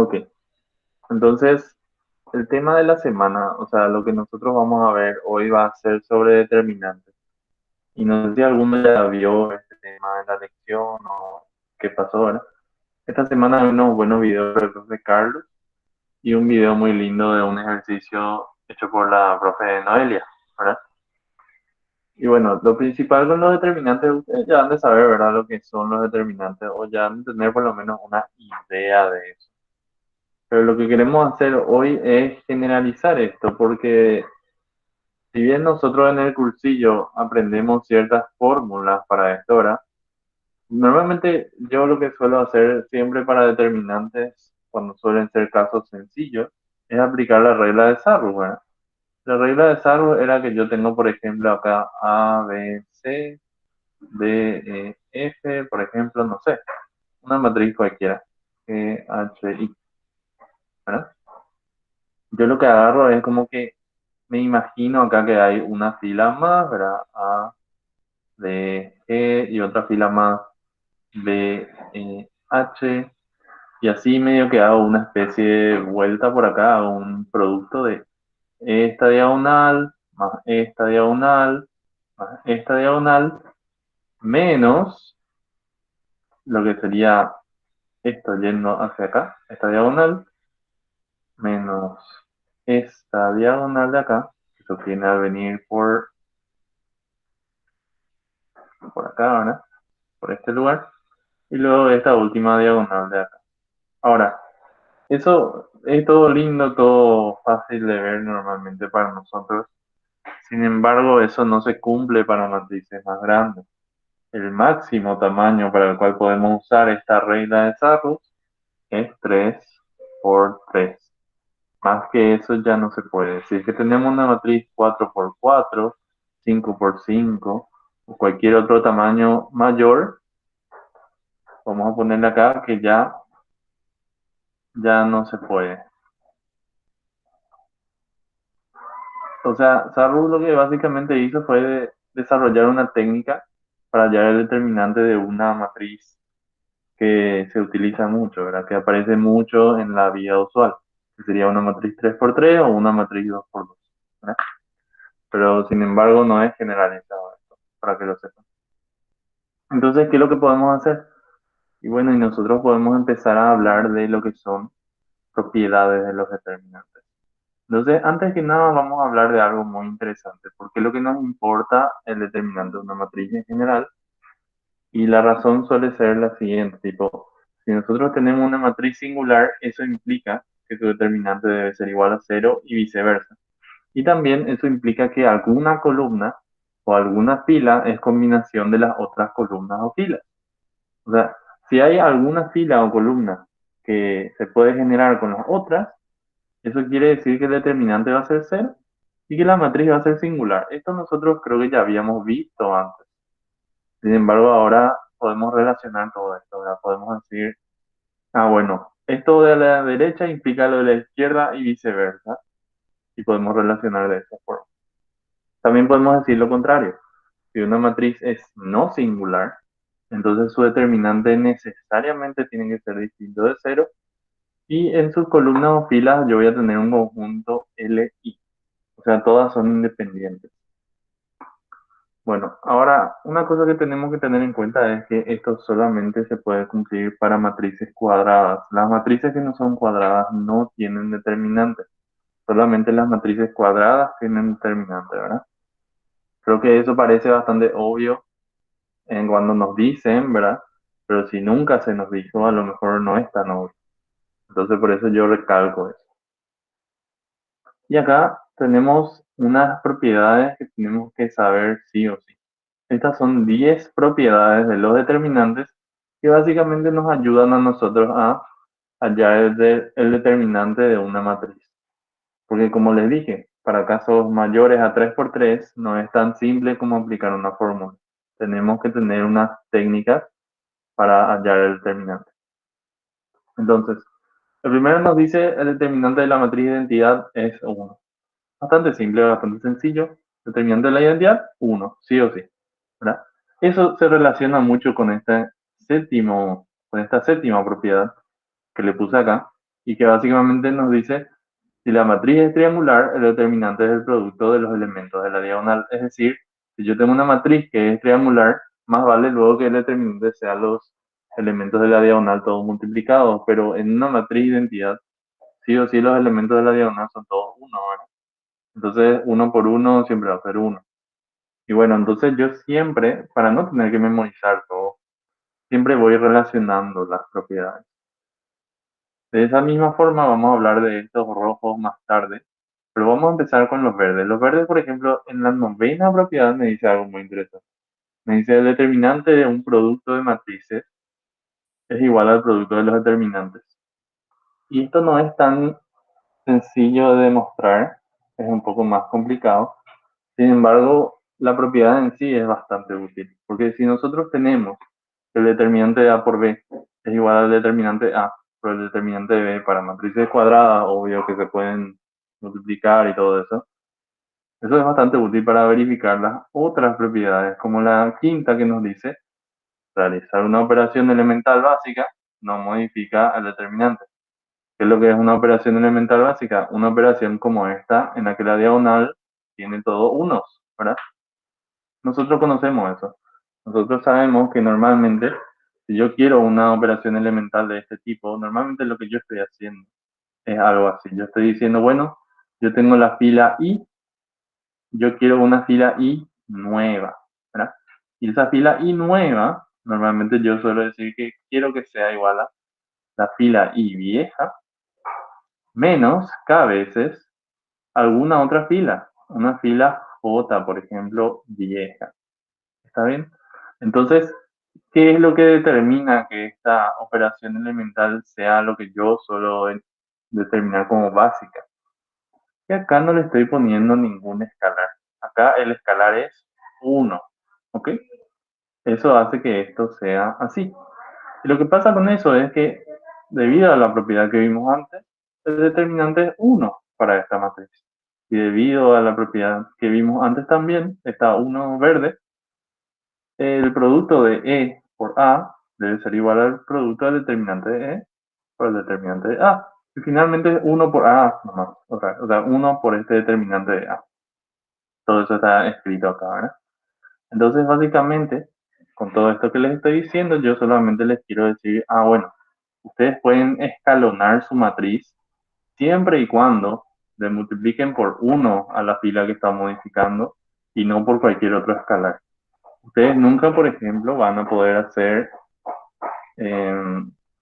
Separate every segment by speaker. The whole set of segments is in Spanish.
Speaker 1: Ok, entonces el tema de la semana, o sea, lo que nosotros vamos a ver hoy va a ser sobre determinantes. Y no sé si alguno ya vio este tema de la lección o qué pasó, ¿verdad? Esta semana hay unos buenos videos del profe Carlos y un video muy lindo de un ejercicio hecho por la profe Noelia, ¿verdad? Y bueno, lo principal con los determinantes, ustedes ya han de saber, ¿verdad? Lo que son los determinantes o ya han de tener por lo menos una idea de eso. Pero lo que queremos hacer hoy es generalizar esto, porque si bien nosotros en el cursillo aprendemos ciertas fórmulas para esto, ¿verdad? Normalmente yo lo que suelo hacer siempre para determinantes, cuando suelen ser casos sencillos, es aplicar la regla de Sarrus, ¿verdad? La regla de Sarrus era que yo tengo, por ejemplo, acá A, B, C, D, E, F, por ejemplo, no sé, una matriz cualquiera, E, H, I, ¿verdad? Yo lo que agarro es como que me imagino acá que hay una fila más, ¿verdad? A, B, E y otra fila más B, E, H. Y así medio que hago una especie de vuelta por acá, hago un producto de esta diagonal, más esta diagonal, más esta diagonal, menos lo que sería esto yendo hacia acá, esta diagonal, menos esta diagonal de acá, que eso viene a venir por acá, ¿verdad? Por este lugar, y luego esta última diagonal de acá. Ahora, eso es todo lindo, todo fácil de ver normalmente para nosotros. Sin embargo, eso no se cumple para matrices más grandes. El máximo tamaño para el cual podemos usar esta regla de Sarrus es 3 por 3. Más que eso ya no se puede. Si es que tenemos una matriz 4 por 4, 5 por 5 o cualquier otro tamaño mayor, vamos a ponerle acá que ya no se puede. O sea, Sarrus lo que básicamente hizo fue desarrollar una técnica para hallar el determinante de una matriz que se utiliza mucho, ¿verdad? Que aparece mucho en la vida usual, que sería una matriz 3 por 3 o una matriz 2 por 2, ¿verdad? Pero sin embargo no es generalizado esto, para que lo sepan. Entonces, ¿qué es lo que podemos hacer? Y bueno, y nosotros podemos empezar a hablar de lo que son propiedades de los determinantes. Entonces, antes que nada, vamos a hablar de algo muy interesante, porque lo que nos importa el determinante de una matriz en general, y la razón suele ser la siguiente, tipo, si nosotros tenemos una matriz singular, eso implica que su determinante debe ser igual a cero y viceversa. Y también eso implica que alguna columna o alguna fila es combinación de las otras columnas o filas. O sea, si hay alguna fila o columna que se puede generar con las otras, eso quiere decir que el determinante va a ser cero y que la matriz va a ser singular. Esto nosotros creo que ya habíamos visto antes. Sin embargo, ahora podemos relacionar todo esto, ¿verdad? Podemos decir, ah, bueno, esto de la derecha implica lo de la izquierda y viceversa, y podemos relacionar de esa forma. También podemos decir lo contrario. Si una matriz es no singular, entonces su determinante necesariamente tiene que ser distinto de cero, y en sus columnas o filas yo voy a tener un conjunto LI, o sea, todas son independientes. Bueno, ahora una cosa que tenemos que tener en cuenta es que esto solamente se puede cumplir para matrices cuadradas. Las matrices que no son cuadradas no tienen determinante. Solamente las matrices cuadradas tienen determinante, ¿verdad? Creo que eso parece bastante obvio en cuando nos dicen, ¿verdad? Pero si nunca se nos dijo, a lo mejor no es tan obvio. Entonces por eso yo recalco eso. Y acá tenemos unas propiedades que tenemos que saber sí o sí. Estas son 10 propiedades de los determinantes que básicamente nos ayudan a nosotros a hallar el determinante de una matriz. Porque como les dije, para casos mayores a 3 por 3 no es tan simple como aplicar una fórmula. Tenemos que tener unas técnicas para hallar el determinante. Entonces, el primero nos dice el determinante de la matriz de identidad es 1. Bastante simple, bastante sencillo. Determinante de la identidad, 1, sí o sí, ¿verdad? Eso se relaciona mucho con esta séptima propiedad que le puse acá, y que básicamente nos dice, si la matriz es triangular, el determinante es el producto de los elementos de la diagonal. Es decir, si yo tengo una matriz que es triangular, más vale luego que el determinante sea los elementos de la diagonal todos multiplicados, pero en una matriz de identidad, sí o sí los elementos de la diagonal son todos uno, ¿verdad? Entonces, uno por uno siempre va a ser uno. Y bueno, entonces yo siempre, para no tener que memorizar todo, siempre voy relacionando las propiedades. De esa misma forma vamos a hablar de estos rojos más tarde, pero vamos a empezar con los verdes. Los verdes, por ejemplo, en la novena propiedad me dice algo muy interesante. Me dice el determinante de un producto de matrices es igual al producto de los determinantes. Y esto no es tan sencillo de demostrar, es un poco más complicado. Sin embargo, la propiedad en sí es bastante útil, porque si nosotros tenemos el determinante de A por B es igual al determinante A, pero el determinante de B para matrices cuadradas, obvio que se pueden multiplicar y todo eso. Eso es bastante útil para verificar las otras propiedades, como la quinta que nos dice, realizar una operación elemental básica no modifica al determinante. ¿Qué es lo que es una operación elemental básica? Una operación como esta, en la que la diagonal tiene todo unos, ¿verdad? Nosotros conocemos eso. Nosotros sabemos que normalmente, si yo quiero una operación elemental de este tipo, normalmente lo que yo estoy haciendo es algo así. Yo estoy diciendo, bueno, yo tengo la fila I, yo quiero una fila I nueva, ¿verdad? Y esa fila I nueva, normalmente yo suelo decir que quiero que sea igual a la fila I vieja menos K veces alguna otra fila, una fila J, por ejemplo, vieja. ¿Está bien? Entonces, ¿qué es lo que determina que esta operación elemental sea lo que yo suelo determinar como básica? Y acá no le estoy poniendo ningún escalar. Acá el escalar es 1. ¿Ok? Eso hace que esto sea así. Y lo que pasa con eso es que, debido a la propiedad que vimos antes, el determinante es 1 para esta matriz. Y debido a la propiedad que vimos antes también, está 1 verde, el producto de E por A debe ser igual al producto del determinante de E por el determinante de A. Y finalmente 1 por A nomás. O sea, 1 por este determinante de A. Todo eso está escrito acá, ¿verdad? Entonces, básicamente, con todo esto que les estoy diciendo, yo solamente les quiero decir, bueno, ustedes pueden escalonar su matriz siempre y cuando le multipliquen por 1 a la fila que está modificando y no por cualquier otro escalar. Ustedes nunca, por ejemplo, van a poder hacer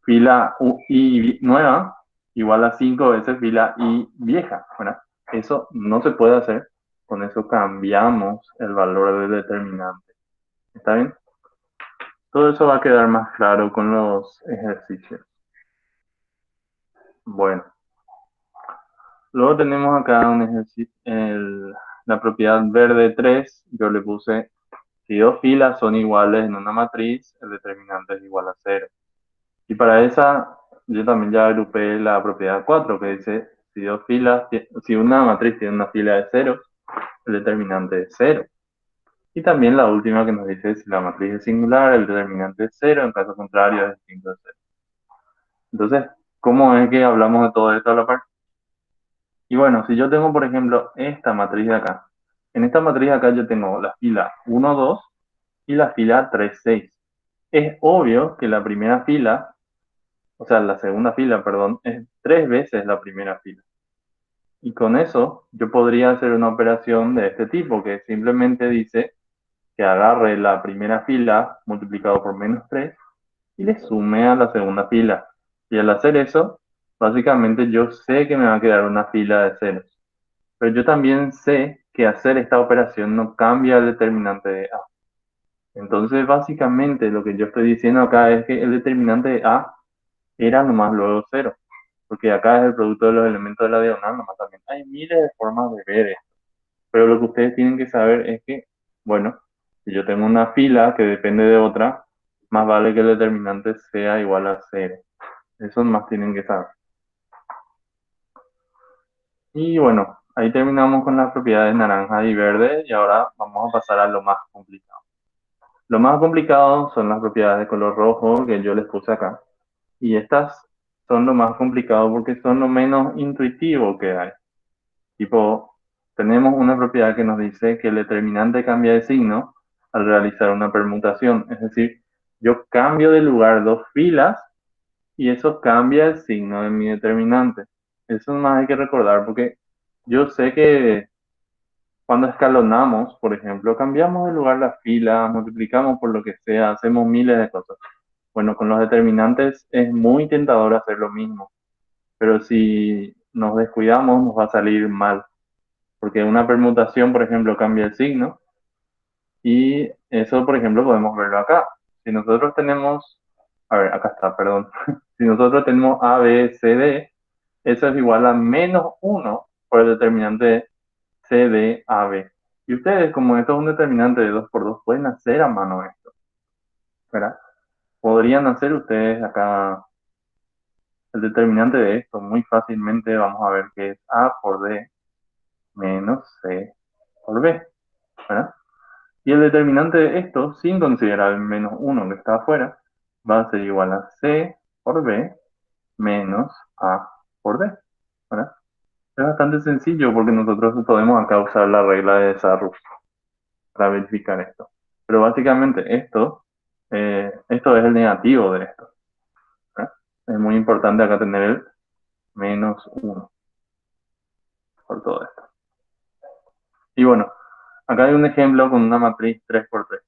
Speaker 1: fila I nueva igual a 5 veces fila I vieja, ¿verdad? Eso no se puede hacer. Con eso cambiamos el valor del determinante. ¿Está bien? Todo eso va a quedar más claro con los ejercicios. Bueno, luego tenemos acá un ejercicio, la propiedad verde 3. Yo le puse, si dos filas son iguales en una matriz, el determinante es igual a 0. Y para esa, yo también ya agrupé la propiedad 4 que dice, si una matriz tiene una fila de ceros, el determinante es 0. Y también la última que nos dice, si la matriz es singular, el determinante es 0, en caso contrario es distinto de 0. Entonces, ¿cómo es que hablamos de todo esto a la par? Y bueno, si yo tengo, por ejemplo, esta matriz de acá, en esta matriz de acá yo tengo la fila 1, 2 y la fila 3, 6. Es obvio que la primera fila, o sea, la segunda fila, perdón, es 3 veces la primera fila. Y con eso yo podría hacer una operación de este tipo, que simplemente dice que agarre la primera fila multiplicado por menos 3 y le sume a la segunda fila. Y al hacer eso, básicamente yo sé que me va a quedar una fila de ceros. Pero yo también sé que hacer esta operación no cambia el determinante de A. Entonces, básicamente lo que yo estoy diciendo acá es que el determinante de A era nomás luego cero, porque acá es el producto de los elementos de la diagonal, nomás también. Hay miles de formas de ver esto, pero lo que ustedes tienen que saber es que, bueno, si yo tengo una fila que depende de otra, más vale que el determinante sea igual a cero. Eso más tienen que saber. Y bueno, ahí terminamos con las propiedades naranja y verde y ahora vamos a pasar a lo más complicado. Lo más complicado son las propiedades de color rojo que yo les puse acá. Y estas son lo más complicado porque son lo menos intuitivo que hay. Tipo, tenemos una propiedad que nos dice que el determinante cambia de signo al realizar una permutación. Es decir, yo cambio de lugar dos filas y eso cambia el signo de mi determinante. Eso más hay que recordar porque yo sé que cuando escalonamos, por ejemplo, cambiamos de lugar la fila, multiplicamos por lo que sea, hacemos miles de cosas. Bueno, con los determinantes es muy tentador hacer lo mismo, pero si nos descuidamos nos va a salir mal, porque una permutación, por ejemplo, cambia el signo y eso, por ejemplo, podemos verlo acá. Si nosotros tenemos, a ver, acá está, perdón. Si nosotros tenemos A, B, C, D, eso es igual a menos uno por el determinante C, D, A, B. Y ustedes, como esto es un determinante de 2 por 2 pueden hacer a mano esto, ¿verdad? Podrían hacer ustedes acá el determinante de esto muy fácilmente. Vamos a ver que es A por D menos C por B, ¿verdad? Y el determinante de esto, sin considerar el menos uno que está afuera, va a ser igual a C por B menos A por D, ¿verdad? Es bastante sencillo porque nosotros podemos acá usar la regla de desarrollo para verificar esto. Pero básicamente esto es el negativo de esto, ¿verdad? Es muy importante acá tener el menos uno por todo esto. Y bueno, acá hay un ejemplo con una matriz 3 por 3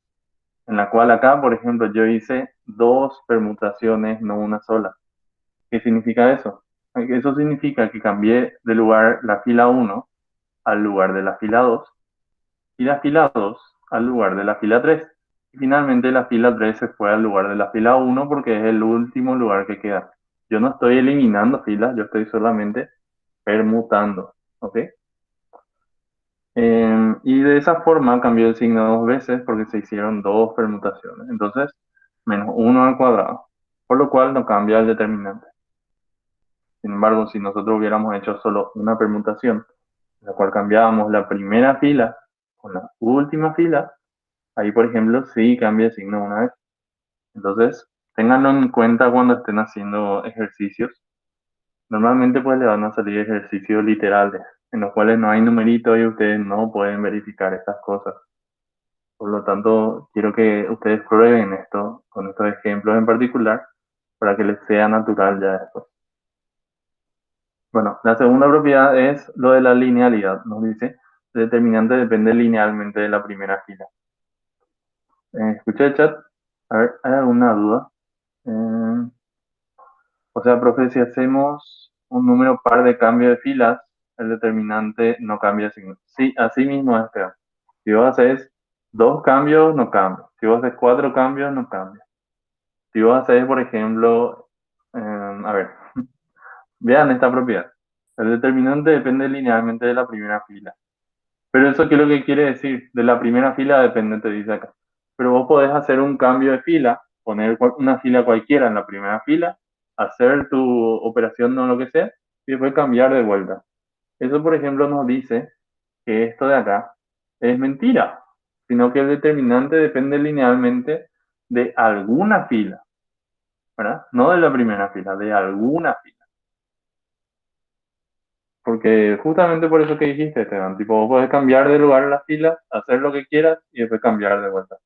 Speaker 1: en la cual acá, por ejemplo, yo hice dos permutaciones, no una sola. ¿Qué significa eso? Eso significa que cambié de lugar la fila uno al lugar de la fila 2 y la fila 2 al lugar de la fila 3. Y finalmente la fila 3 se fue al lugar de la fila uno porque es el último lugar que queda. Yo no estoy eliminando filas, yo estoy solamente permutando, ¿ok? Y de esa forma cambió el signo dos veces porque se hicieron dos permutaciones. Entonces, menos uno al cuadrado, por lo cual no cambia el determinante. Sin embargo, si nosotros hubiéramos hecho solo una permutación, en la cual cambiábamos la primera fila con la última fila, ahí, por ejemplo, sí cambia el signo una vez. Entonces, ténganlo en cuenta cuando estén haciendo ejercicios. Normalmente, pues, le van a salir ejercicios literales, en los cuales no hay numerito y ustedes no pueden verificar estas cosas. Por lo tanto, quiero que ustedes prueben esto con estos ejemplos en particular para que les sea natural ya después. Bueno, la segunda propiedad es lo de la linealidad. Nos dice, el determinante depende linealmente de la primera fila. Escuché el chat. A ver, ¿hay alguna duda? Eh, o sea, profe, si hacemos un número par de cambio de filas, el determinante no cambia de signo. Sí, así mismo es, Esteban. Si vos haces dos cambios, no cambia. Si vos haces cuatro cambios, no cambia. Si vos haces, por ejemplo, a ver, vean esta propiedad. El determinante depende linealmente de la primera fila. Pero eso, ¿qué es lo que quiere decir? De la primera fila depende, te dice acá. Pero vos podés hacer un cambio de fila, poner una fila cualquiera en la primera fila, hacer tu operación o lo que sea, y después cambiar de vuelta. Eso, por ejemplo, nos dice que esto de acá es mentira, sino que el determinante depende linealmente de alguna fila, ¿verdad? No de la primera fila, de alguna fila. Porque justamente por eso que dijiste, Esteban, tipo, vos podés cambiar de lugar en la fila, hacer lo que quieras y después cambiar de vuelta.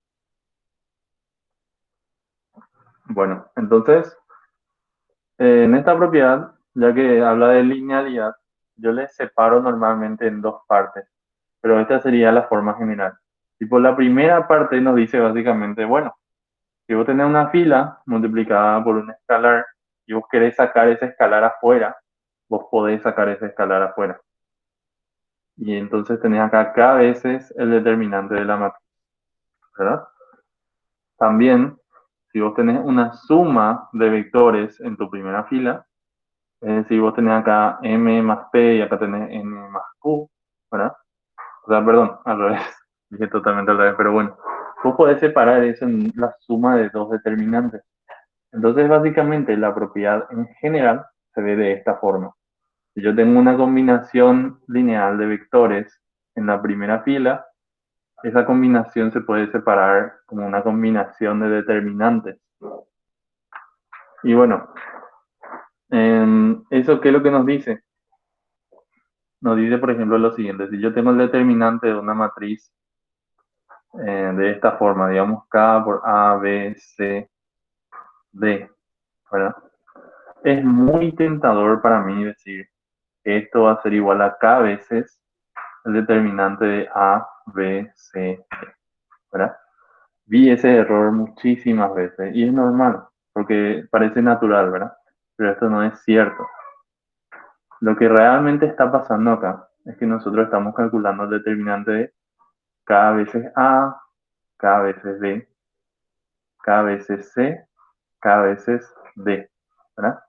Speaker 1: Bueno, entonces, en esta propiedad, ya que habla de linealidad, yo le separo normalmente en dos partes, pero esta sería la forma general. Tipo, la primera parte nos dice básicamente, bueno, si vos tenés una fila multiplicada por un escalar y vos querés sacar ese escalar afuera, vos podés sacar ese escalar afuera. Y entonces tenés acá k veces el determinante de la matriz, ¿verdad? También, si vos tenés una suma de vectores en tu primera fila, es decir, vos tenés acá m más p y acá tenés n más q, ¿verdad? O sea, perdón, al revés, dije totalmente al revés, pero bueno, vos podés separar eso en la suma de dos determinantes. Entonces, básicamente, la propiedad en general se ve de esta forma. Si yo tengo una combinación lineal de vectores en la primera fila, esa combinación se puede separar como una combinación de determinantes. Y bueno, ¿Eso qué es lo que nos dice? Nos dice, por ejemplo, lo siguiente. Si yo tengo el determinante de una matriz de esta forma, digamos K por A, B, C, D, ¿verdad? Es muy tentador para mí decir que esto va a ser igual a K veces el determinante de A, B, C, D, ¿verdad? Vi ese error muchísimas veces y es normal, porque parece natural, ¿verdad? Pero esto no es cierto. Lo que realmente está pasando acá es que nosotros estamos calculando el determinante de K veces A, K veces B, K veces C, K veces D, ¿verdad?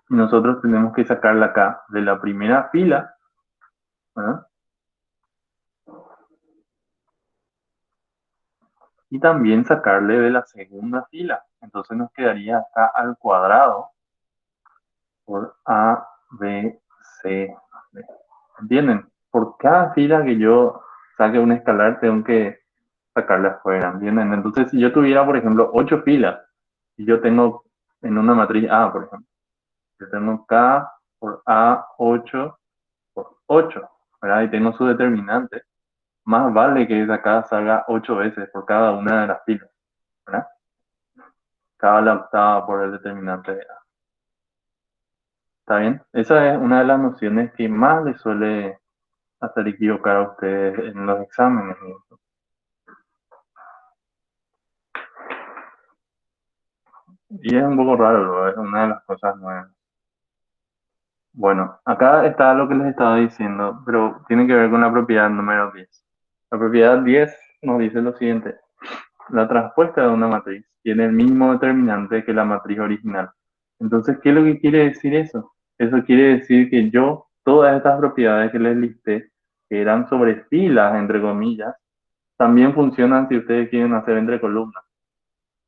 Speaker 1: Y nosotros tenemos que sacar la K de la primera fila, ¿verdad? Y también sacarle de la segunda fila. Entonces nos quedaría K al cuadrado por A, B, C, D. ¿Entienden? Por cada fila que yo saque un escalar, tengo que sacarla afuera, ¿entienden? Entonces, si yo tuviera, por ejemplo, 8 filas, y yo tengo en una matriz A, por ejemplo, yo tengo K por A 8 por 8, ¿verdad? Y tengo su determinante. Más vale que esa K salga 8 veces por cada una de las filas, ¿verdad? Cada la octava por el determinante de A. ¿Está bien? Esa es una de las nociones que más les suele hacer equivocar a ustedes en los exámenes. Y es un poco raro, ¿no? Es una de las cosas nuevas. Bueno, acá está lo que les estaba diciendo, pero tiene que ver con la propiedad número 10. La propiedad 10 nos dice lo siguiente. La traspuesta de una matriz tiene el mismo determinante que la matriz original. Entonces, ¿qué es lo que quiere decir eso? Eso quiere decir que yo, todas estas propiedades que les listé, que eran sobre filas, entre comillas, también funcionan si ustedes quieren hacer entre columnas.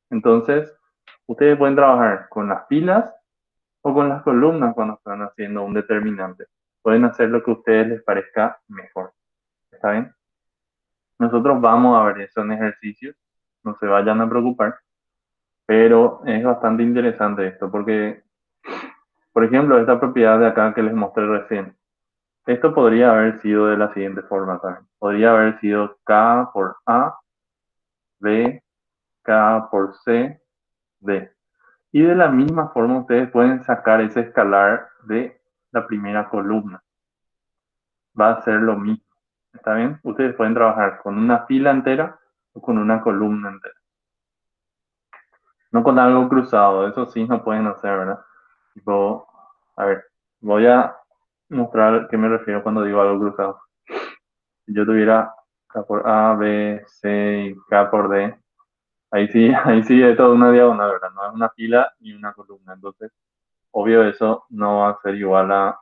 Speaker 1: Entonces, ustedes pueden trabajar con las filas o con las columnas cuando están haciendo un determinante. Pueden hacer lo que a ustedes les parezca mejor. ¿Está bien? Nosotros vamos a ver eso en ejercicios. No se vayan a preocupar. Pero es bastante interesante esto porque, por ejemplo, esta propiedad de acá que les mostré recién, esto podría haber sido de la siguiente forma también. Podría haber sido K por A, B, K por C, D. Y de la misma forma ustedes pueden sacar ese escalar de la primera columna. Va a ser lo mismo. ¿Está bien? Ustedes pueden trabajar con una fila entera o con una columna entera. No con algo cruzado, eso sí no pueden hacer, ¿verdad? Tipo, a ver, voy a mostrar a qué me refiero cuando digo algo cruzado. Si yo tuviera K por A, B, C y K por D, ahí sí es toda una diagonal, ¿verdad? No es una fila ni una columna. Entonces, obvio eso no va a ser igual a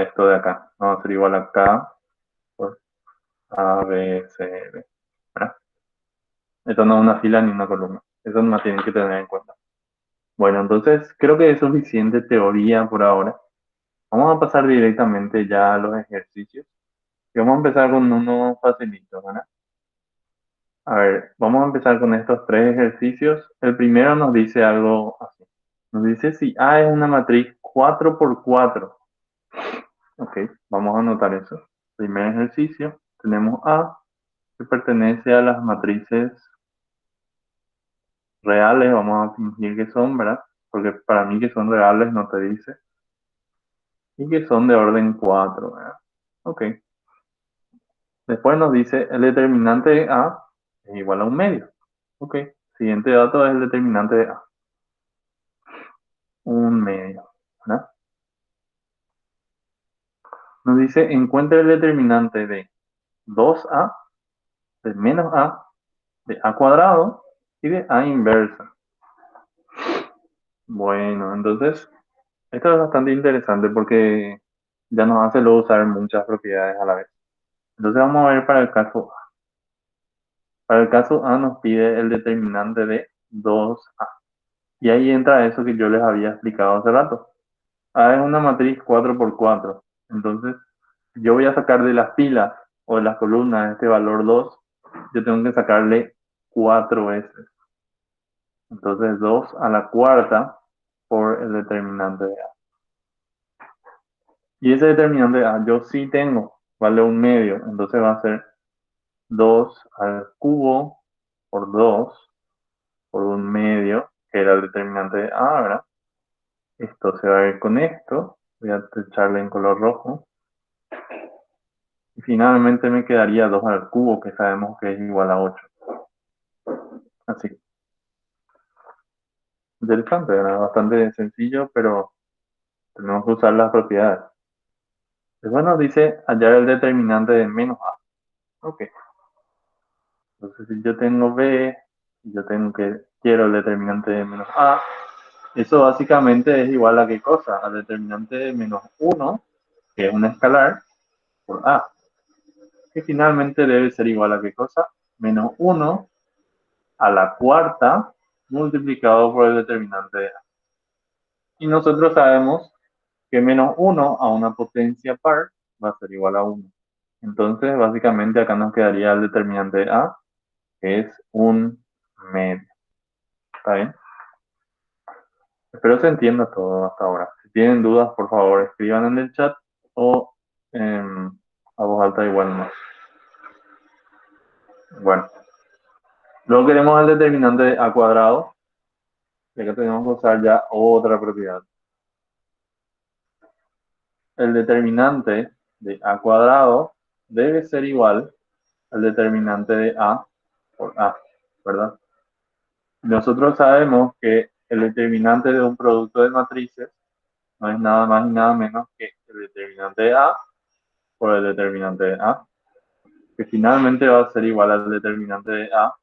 Speaker 1: esto de acá. No va a ser igual a K por A, B, C, D. ¿Verdad? Esto no es una fila ni una columna. Eso más tienen que tener en cuenta. Bueno, entonces creo que es suficiente teoría por ahora. Vamos a pasar directamente ya a los ejercicios. Y vamos a empezar con uno facilito, ¿verdad? A ver, vamos a empezar con estos tres ejercicios. El primero nos dice algo así. Nos dice si A es una matriz 4 por 4. Ok, vamos a anotar eso. Primer ejercicio. Tenemos A, que pertenece a las matrices reales. Vamos a fingir que son, ¿verdad? Porque para mí que son reales no te dice. Y que son de orden 4, ¿verdad? Ok. Después nos dice el determinante de A es igual a un medio. Ok. Siguiente dato es el determinante de A. Un medio. ¿Verdad? Nos dice encuentra el determinante de 2A, de menos A, de A cuadrado y de A inversa. Bueno, entonces esto es bastante interesante porque ya nos hace luego usar muchas propiedades a la vez. Entonces vamos a ver para el caso A. Para el caso A nos pide el determinante de 2A. Y ahí entra eso que yo les había explicado hace rato. A es una matriz 4 por 4. Entonces, yo voy a sacar de las filas o de las columnas este valor 2. Yo tengo que sacarle 4 veces. Entonces, 2 a la cuarta por el determinante de A. Y ese determinante de A yo sí tengo, vale un medio, entonces va a ser 2 al cubo por 2 por un medio, que era el determinante de A, ¿verdad? Esto se va a ir con esto, voy a echarle en color rojo. Y finalmente me quedaría 2 al cubo, que sabemos que es igual a 8. Así. Interesante, ¿verdad? Bastante sencillo, pero tenemos que usar las propiedades. Después nos dice hallar el determinante de menos A. Ok. Entonces, si yo tengo B, y yo quiero el determinante de menos A, eso básicamente es igual a ¿qué cosa? Al determinante de menos 1, que es un escalar, por A, que finalmente debe ser igual a ¿qué cosa? Menos 1 a la cuarta multiplicado por el determinante de A. Y nosotros sabemos que menos 1 a una potencia par va a ser igual a 1. Entonces, básicamente acá nos quedaría el determinante de A, que es un medio. ¿Está bien? Espero se entienda todo hasta ahora. Si tienen dudas, por favor, escriban en el chat o a voz alta igual no. Bueno, luego queremos el determinante de A cuadrado. Y acá tenemos que usar ya otra propiedad. El determinante de A cuadrado debe ser igual al determinante de A por A, ¿verdad? Nosotros sabemos que el determinante de un producto de matrices no es nada más y nada menos que el determinante de A por el determinante de A, que finalmente va a ser igual al determinante de A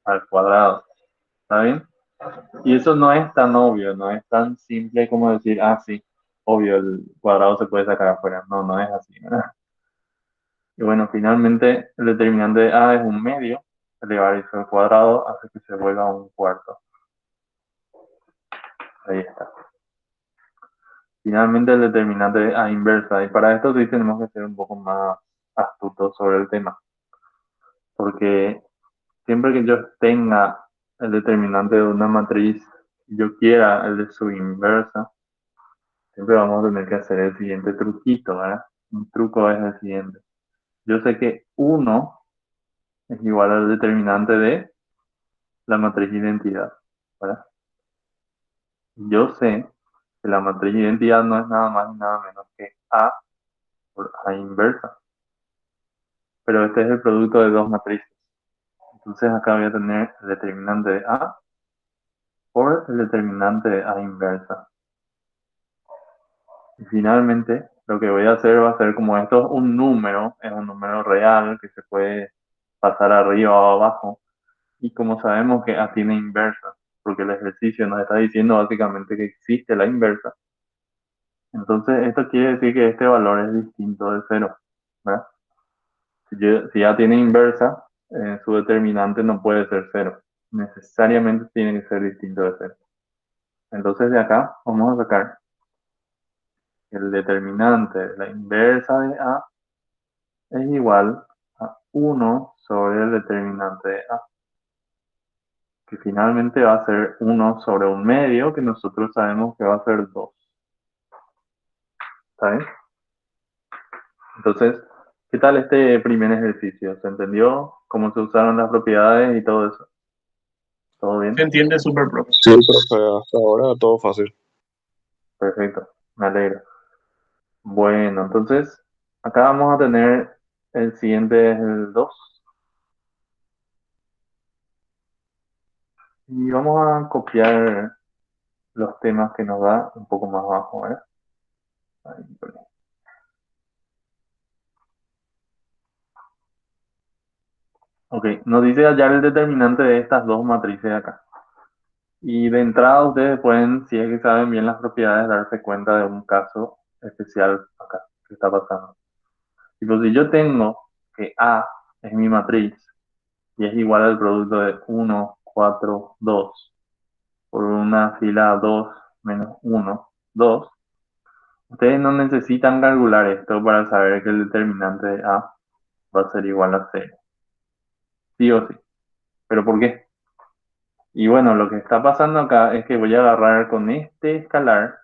Speaker 1: al cuadrado. ¿Está bien? Y eso no es tan obvio, no es tan simple como decir, sí, obvio, el cuadrado se puede sacar afuera. No, no es así, ¿verdad? Y bueno, finalmente el determinante de A es un medio, elevar eso al cuadrado hace que se vuelva un cuarto. Ahí está. Finalmente el determinante de A inversa. Y para esto sí tenemos que ser un poco más astutos sobre el tema. Porque siempre que yo tenga el determinante de una matriz y yo quiera el de su inversa, siempre vamos a tener que hacer el siguiente truquito, ¿verdad? Un truco es el siguiente. Yo sé que 1 es igual al determinante de la matriz identidad, ¿verdad? Yo sé que la matriz identidad no es nada más ni nada menos que A por A inversa. Pero este es el producto de dos matrices. Entonces acá voy a tener el determinante de A por el determinante de A inversa. Y finalmente, lo que voy a hacer va a ser, como esto es un número real que se puede pasar arriba o abajo. Y como sabemos que A tiene inversa, porque el ejercicio nos está diciendo básicamente que existe la inversa, entonces esto quiere decir que este valor es distinto de cero, ¿verdad? Si A tiene inversa, su determinante no puede ser cero. Necesariamente tiene que ser distinto de cero. Entonces de acá vamos a sacar el determinante de la inversa de A es igual a 1 sobre el determinante de A, que finalmente va a ser 1 sobre un medio, que nosotros sabemos que va a ser 2. ¿Está bien? Entonces, ¿qué tal este primer ejercicio? ¿Se entendió cómo se usaron las propiedades y todo eso? ¿Todo
Speaker 2: Se
Speaker 1: bien?
Speaker 2: entiende súper, profe.
Speaker 3: Sí, profe, hasta ahora todo fácil.
Speaker 1: Perfecto, me alegro. Bueno, entonces, acá vamos a tener el siguiente, es el 2. Y vamos a copiar los temas que nos da un poco más abajo, ¿eh? Ahí, por ahí. Ok, nos dice hallar el determinante de estas dos matrices acá. Y de entrada ustedes pueden, si es que saben bien las propiedades, darse cuenta de un caso especial acá que está pasando. Tipo, si yo tengo que A es mi matriz y es igual al producto de 1, 4, 2 por una fila 2 menos 1, 2, ustedes no necesitan calcular esto para saber que el determinante de A va a ser igual a 0. Sí o sí. ¿Pero por qué? Y bueno, lo que está pasando acá es que voy a agarrar con este escalar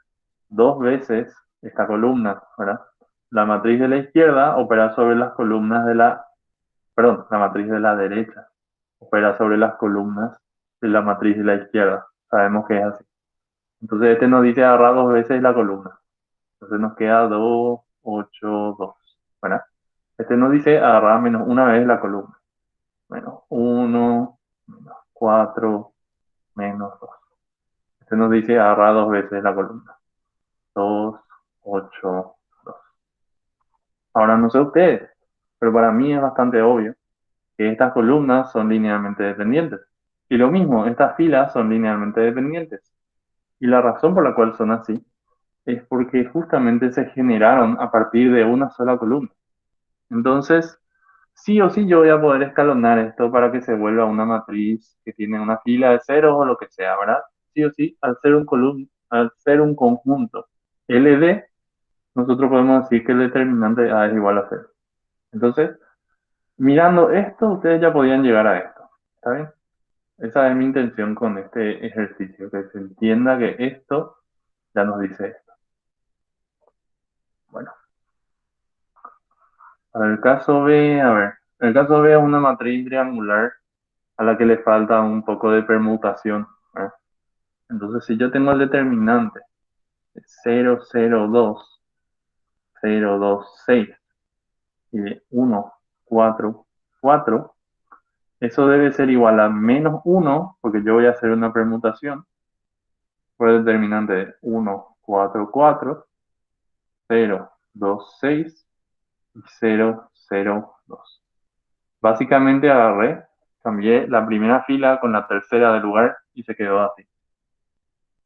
Speaker 1: dos veces esta columna, ¿verdad? La matriz de la izquierda opera sobre las columnas de perdón, la matriz de la derecha opera sobre las columnas de la matriz de la izquierda. Sabemos que es así. Entonces este nos dice agarrar dos veces la columna. Entonces nos queda 2, 8, 2, ¿verdad? Este nos dice agarrar menos una vez la columna. Menos 1, menos 4, menos 2. Este nos dice agarrar dos veces la columna. 2, 8, 2. Ahora no sé ustedes, pero para mí es bastante obvio que estas columnas son linealmente dependientes. Y lo mismo, estas filas son linealmente dependientes. Y la razón por la cual son así es porque justamente se generaron a partir de una sola columna. Entonces, sí o sí yo voy a poder escalonar esto para que se vuelva una matriz que tiene una fila de ceros o lo que sea, ¿verdad? Sí o sí, al ser un conjunto LD, nosotros podemos decir que el determinante A es igual a cero. Entonces, mirando esto, ustedes ya podían llegar a esto. ¿Está bien? Esa es mi intención con este ejercicio, que se entienda que esto ya nos dice esto. Bueno, el caso B, a ver, el caso B es una matriz triangular a la que le falta un poco de permutación, ¿verdad? Entonces, si yo tengo el determinante de 0, 0, 2, 0, 2, 6 y de 1, 4, 4, eso debe ser igual a menos 1, porque yo voy a hacer una permutación por el determinante de 1, 4, 4, 0, 2, 6 y 0, 0, 2. Básicamente agarré, cambié la primera fila con la tercera de lugar y se quedó así.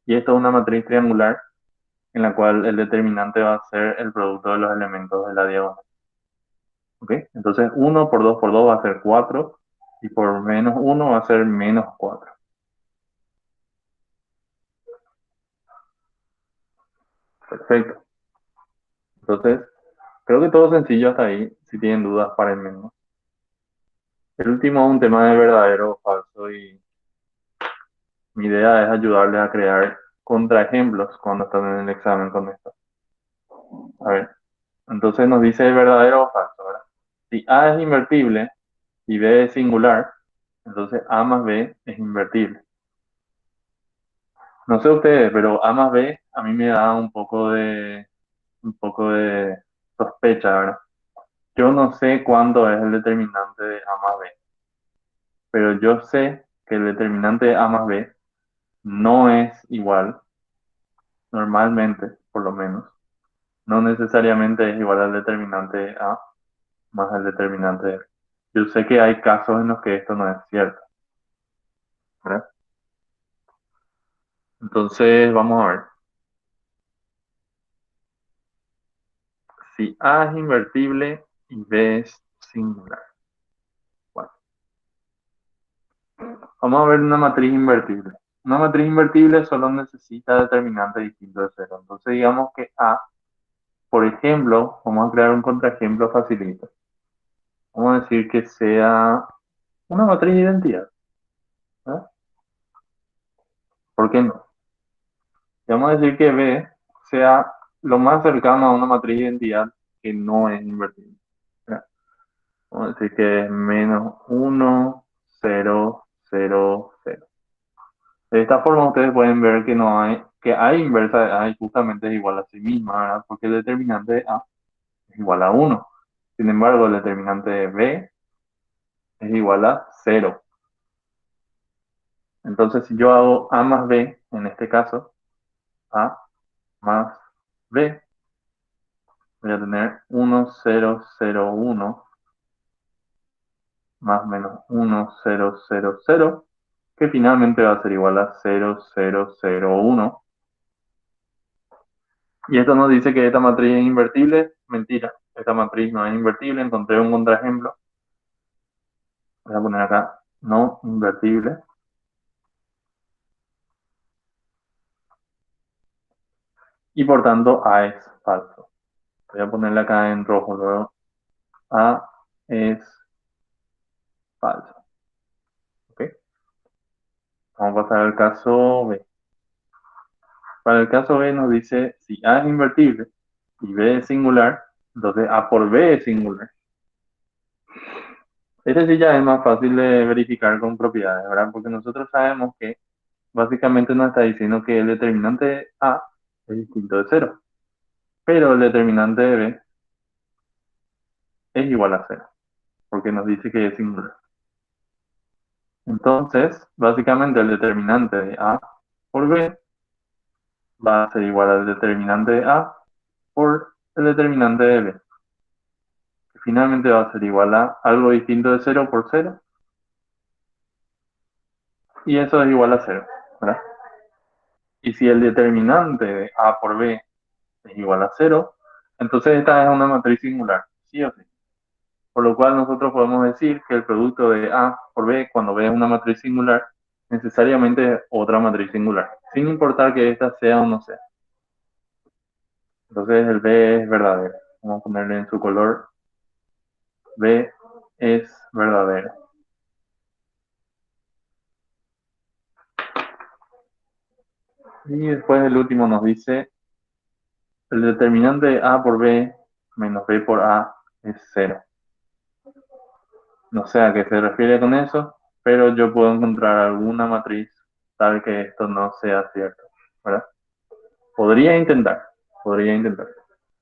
Speaker 1: Y esto es una matriz triangular en la cual el determinante va a ser el producto de los elementos de la diagonal. ¿Ok? Entonces 1 por 2 va a ser 4 y por menos 1 va a ser menos 4. Perfecto. Entonces, creo que todo sencillo hasta ahí. Si tienen dudas, párenme, ¿no? El último es un tema de verdadero o falso y mi idea es ayudarles a crear contraejemplos cuando están en el examen con esto. A ver, entonces nos dice verdadero o falso, ¿verdad? Si A es invertible y B es singular, entonces A más B es invertible. No sé ustedes, pero A más B a mí me da un poco de sospecha, ¿verdad? Yo no sé cuánto es el determinante de A más B, pero yo sé que el determinante de A más B no es igual, normalmente, por lo menos, no necesariamente es igual al determinante de A más el determinante de B. Yo sé que hay casos en los que esto no es cierto, ¿verdad? Entonces, vamos a ver. Si A es invertible y B es singular. Bueno, vamos a ver una matriz invertible. Una matriz invertible solo necesita determinante distinto de cero. Entonces, digamos que A, por ejemplo, vamos a crear un contraejemplo facilito. Vamos a decir que sea una matriz de identidad, ¿verdad? ¿Por qué no? Y vamos a decir que B sea lo más cercano a una matriz de identidad que no es invertible, ¿verdad? Vamos a decir que es menos 1, 0, 0, 0. De esta forma ustedes pueden ver que no hay, que A inversa de A justamente es igual a sí misma, ¿verdad? Porque el determinante de A es igual a 1. Sin embargo, el determinante de B es igual a 0. Entonces, si yo hago A más B, en este caso, A más B, voy a tener 1, 0, 0, 1 más menos 1, 0, 0, 0, que finalmente va a ser igual a 0, 0, 0, 1. Y esto nos dice que esta matriz es invertible. Mentira, esta matriz no es invertible. Encontré un contraejemplo. Voy a poner acá no invertible. Y por tanto A es falso. Voy a ponerle acá en rojo luego. A es falso. ¿Ok? Vamos a pasar al caso B. Para el caso B nos dice si A es invertible y B es singular, entonces A por B es singular. Este sí ya es más fácil de verificar con propiedades, ¿verdad? Porque nosotros sabemos que básicamente nos está diciendo que el determinante de A es distinto de cero, pero el determinante de B es igual a cero, porque nos dice que es singular. Entonces, básicamente el determinante de A por B va a ser igual al determinante de A por el determinante de B, que finalmente va a ser igual a algo distinto de cero por cero, y eso es igual a cero, ¿verdad? Y si el determinante de A por B es igual a cero, entonces esta es una matriz singular, sí o sí. Por lo cual nosotros podemos decir que el producto de A por B, cuando B es una matriz singular, necesariamente es otra matriz singular, sin importar que esta sea o no sea. Entonces el B es verdadero. Vamos a ponerle en su color. B es verdadero. Y después el último nos dice, el determinante de A por B menos B por A es cero. No sé a qué se refiere con eso, pero yo puedo encontrar alguna matriz tal que esto no sea cierto, ¿verdad? Podría intentar, podría intentar.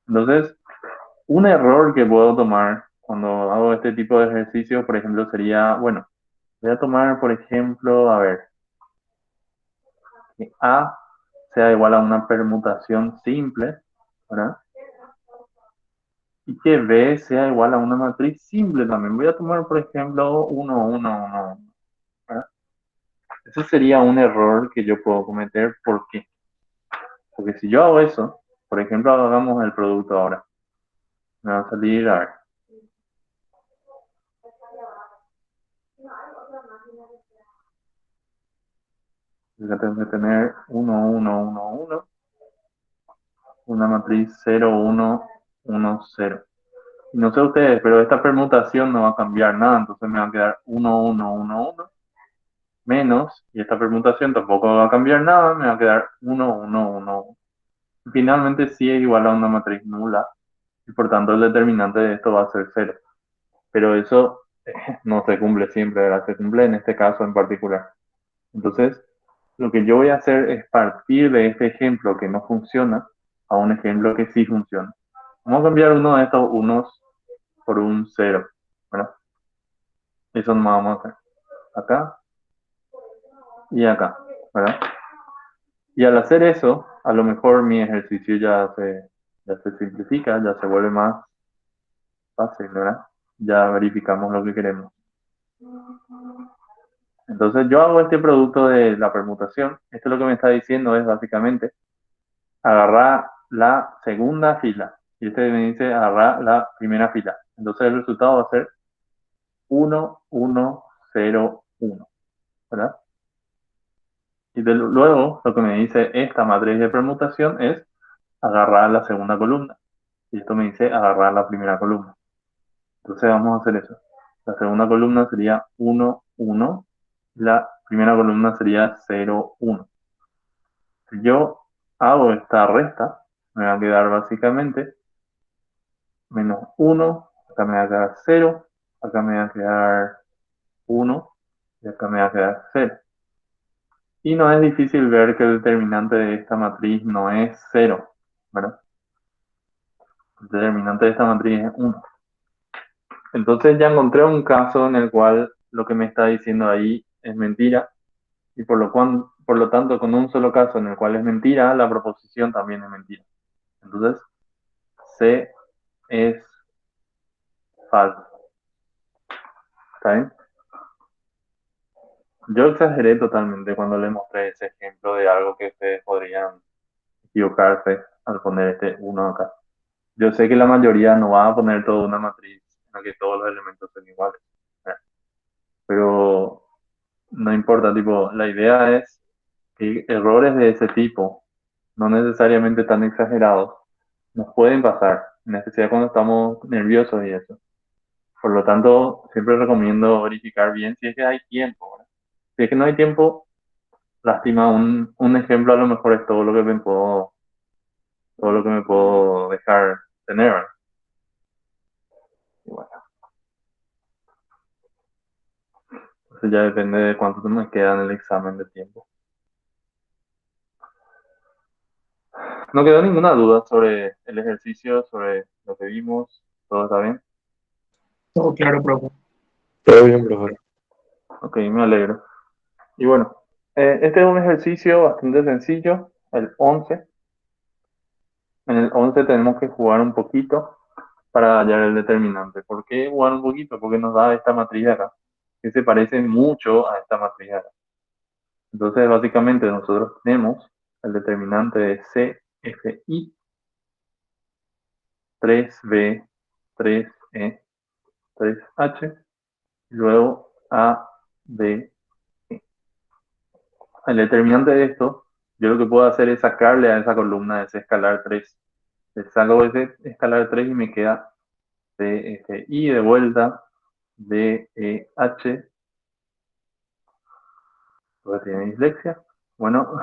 Speaker 1: Entonces, un error que puedo tomar cuando hago este tipo de ejercicio, por ejemplo, sería, bueno, voy a tomar, por ejemplo, a ver, que A sea igual a una permutación simple, ¿verdad? Y que B sea igual a una matriz simple también. Voy a tomar, por ejemplo, 1, 1, 1, ¿verdad? Ese sería un error que yo puedo cometer. ¿Por qué? Porque si yo hago eso, por ejemplo, hagamos el producto ahora. Me va a salir, a ver, yo tengo que tener 1, 1, 1, 1, una matriz 0, 1, 1, 0. Y no sé ustedes, pero esta permutación no va a cambiar nada, entonces me va a quedar 1, 1, 1, 1, menos, y esta permutación tampoco va a cambiar nada, me va a quedar 1, 1, 1. Finalmente sí es igual a una matriz nula, y por tanto el determinante de esto va a ser cero. Pero eso no se cumple siempre, ¿verdad? Se cumple en este caso en particular. Entonces, lo que yo voy a hacer es partir de este ejemplo que no funciona a un ejemplo que sí funciona. Vamos a cambiar uno de estos unos por un cero, ¿verdad? Eso no vamos a hacer. Acá y acá, ¿verdad? Y al hacer eso, a lo mejor mi ejercicio ya se simplifica, ya se vuelve más fácil, ¿verdad? Ya verificamos lo que queremos. Entonces yo hago este producto de la permutación. Esto lo que me está diciendo es básicamente agarrar la segunda fila. Y este me dice agarrar la primera fila. Entonces el resultado va a ser 1, 1, 0, 1, ¿verdad? Y luego lo que me dice esta matriz de permutación es agarrar la segunda columna. Y esto me dice agarrar la primera columna. Entonces vamos a hacer eso. La segunda columna sería 1, 1. La primera columna sería 0, 1. Si yo hago esta resta, me va a quedar básicamente menos 1. Acá me va a quedar 0. Acá me va a quedar 1. Y acá me va a quedar 0. Y no es difícil ver que el determinante de esta matriz no es 0, ¿verdad? El determinante de esta matriz es 1. Entonces ya encontré un caso en el cual lo que me está diciendo ahí es mentira y por lo tanto con un solo caso en el cual es mentira, la proposición también es mentira. Entonces C es falso. ¿Está bien? Yo exageré totalmente cuando le mostré ese ejemplo de algo que ustedes podrían equivocarse al poner este 1 acá. Yo sé que la mayoría no va a poner toda una matriz en la que todos los elementos son iguales, ¿verdad? Pero no importa, tipo, la idea es que errores de ese tipo, no necesariamente tan exagerados, nos pueden pasar, en especial cuando estamos nerviosos y eso. Por lo tanto, siempre recomiendo verificar bien si es que hay tiempo, ¿verdad? Si es que no hay tiempo, Lástima, un ejemplo a lo mejor es todo lo que me puedo dejar tener, ¿verdad? Y bueno, eso ya depende de cuánto me queda en el examen de tiempo. No quedó ninguna duda sobre el ejercicio, sobre lo que vimos, todo está bien.
Speaker 2: Todo claro, profe.
Speaker 3: Todo bien, profe.
Speaker 1: Ok, me alegro. Y bueno, este es un ejercicio bastante sencillo, el 11. En el 11 tenemos que jugar un poquito para hallar el determinante. ¿Por qué jugar un poquito? Porque nos da esta matriz de acá, que se parece mucho a esta matriz de acá. Entonces, básicamente, nosotros tenemos el determinante de CFI, 3B, 3E, 3H, y luego AD. El determinante de esto, yo lo que puedo hacer es sacarle a esa columna ese escalar 3. Le saco ese escalar 3 y me queda CFI de vuelta, DEH, porque tiene dislexia. Bueno,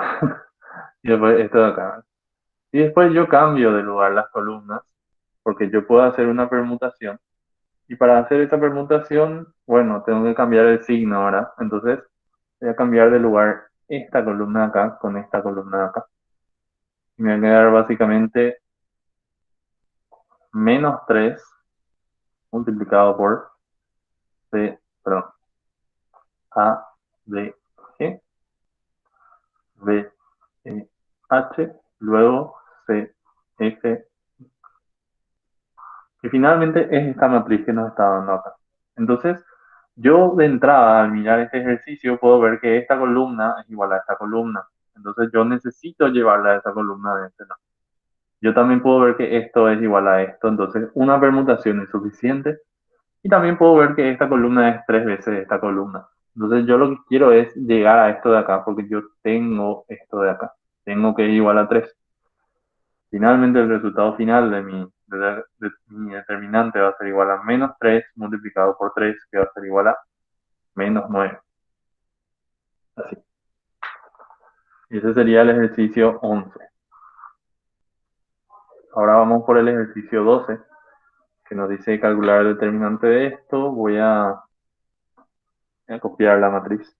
Speaker 1: y después esto de acá. Y después yo cambio de lugar las columnas, porque yo puedo hacer una permutación. Y para hacer esa permutación, bueno, tengo que cambiar el signo ahora. Entonces, voy a cambiar de lugar esta columna de acá con esta columna de acá. Y me va a quedar básicamente menos 3 multiplicado por C, perdón, A, D, G, B, E, H, luego C, F. Y finalmente es esta matriz que nos está dando acá. Entonces, yo de entrada, al mirar este ejercicio, puedo ver que esta columna es igual a esta columna. Entonces, yo necesito llevarla a esa columna de este lado. Yo también puedo ver que esto es igual a esto. Entonces, una permutación es suficiente. Y también puedo ver que esta columna es 3 veces esta columna. Entonces, yo lo que quiero es llegar a esto de acá, porque yo tengo esto de acá. Tengo que ir igual a 3. Finalmente, el resultado final de mi determinante va a ser igual a menos 3 multiplicado por 3, que va a ser igual a menos 9. Así. Y ese sería el ejercicio 11. Ahora vamos por el ejercicio 12, que nos dice calcular el determinante de esto. Voy a copiar la matriz.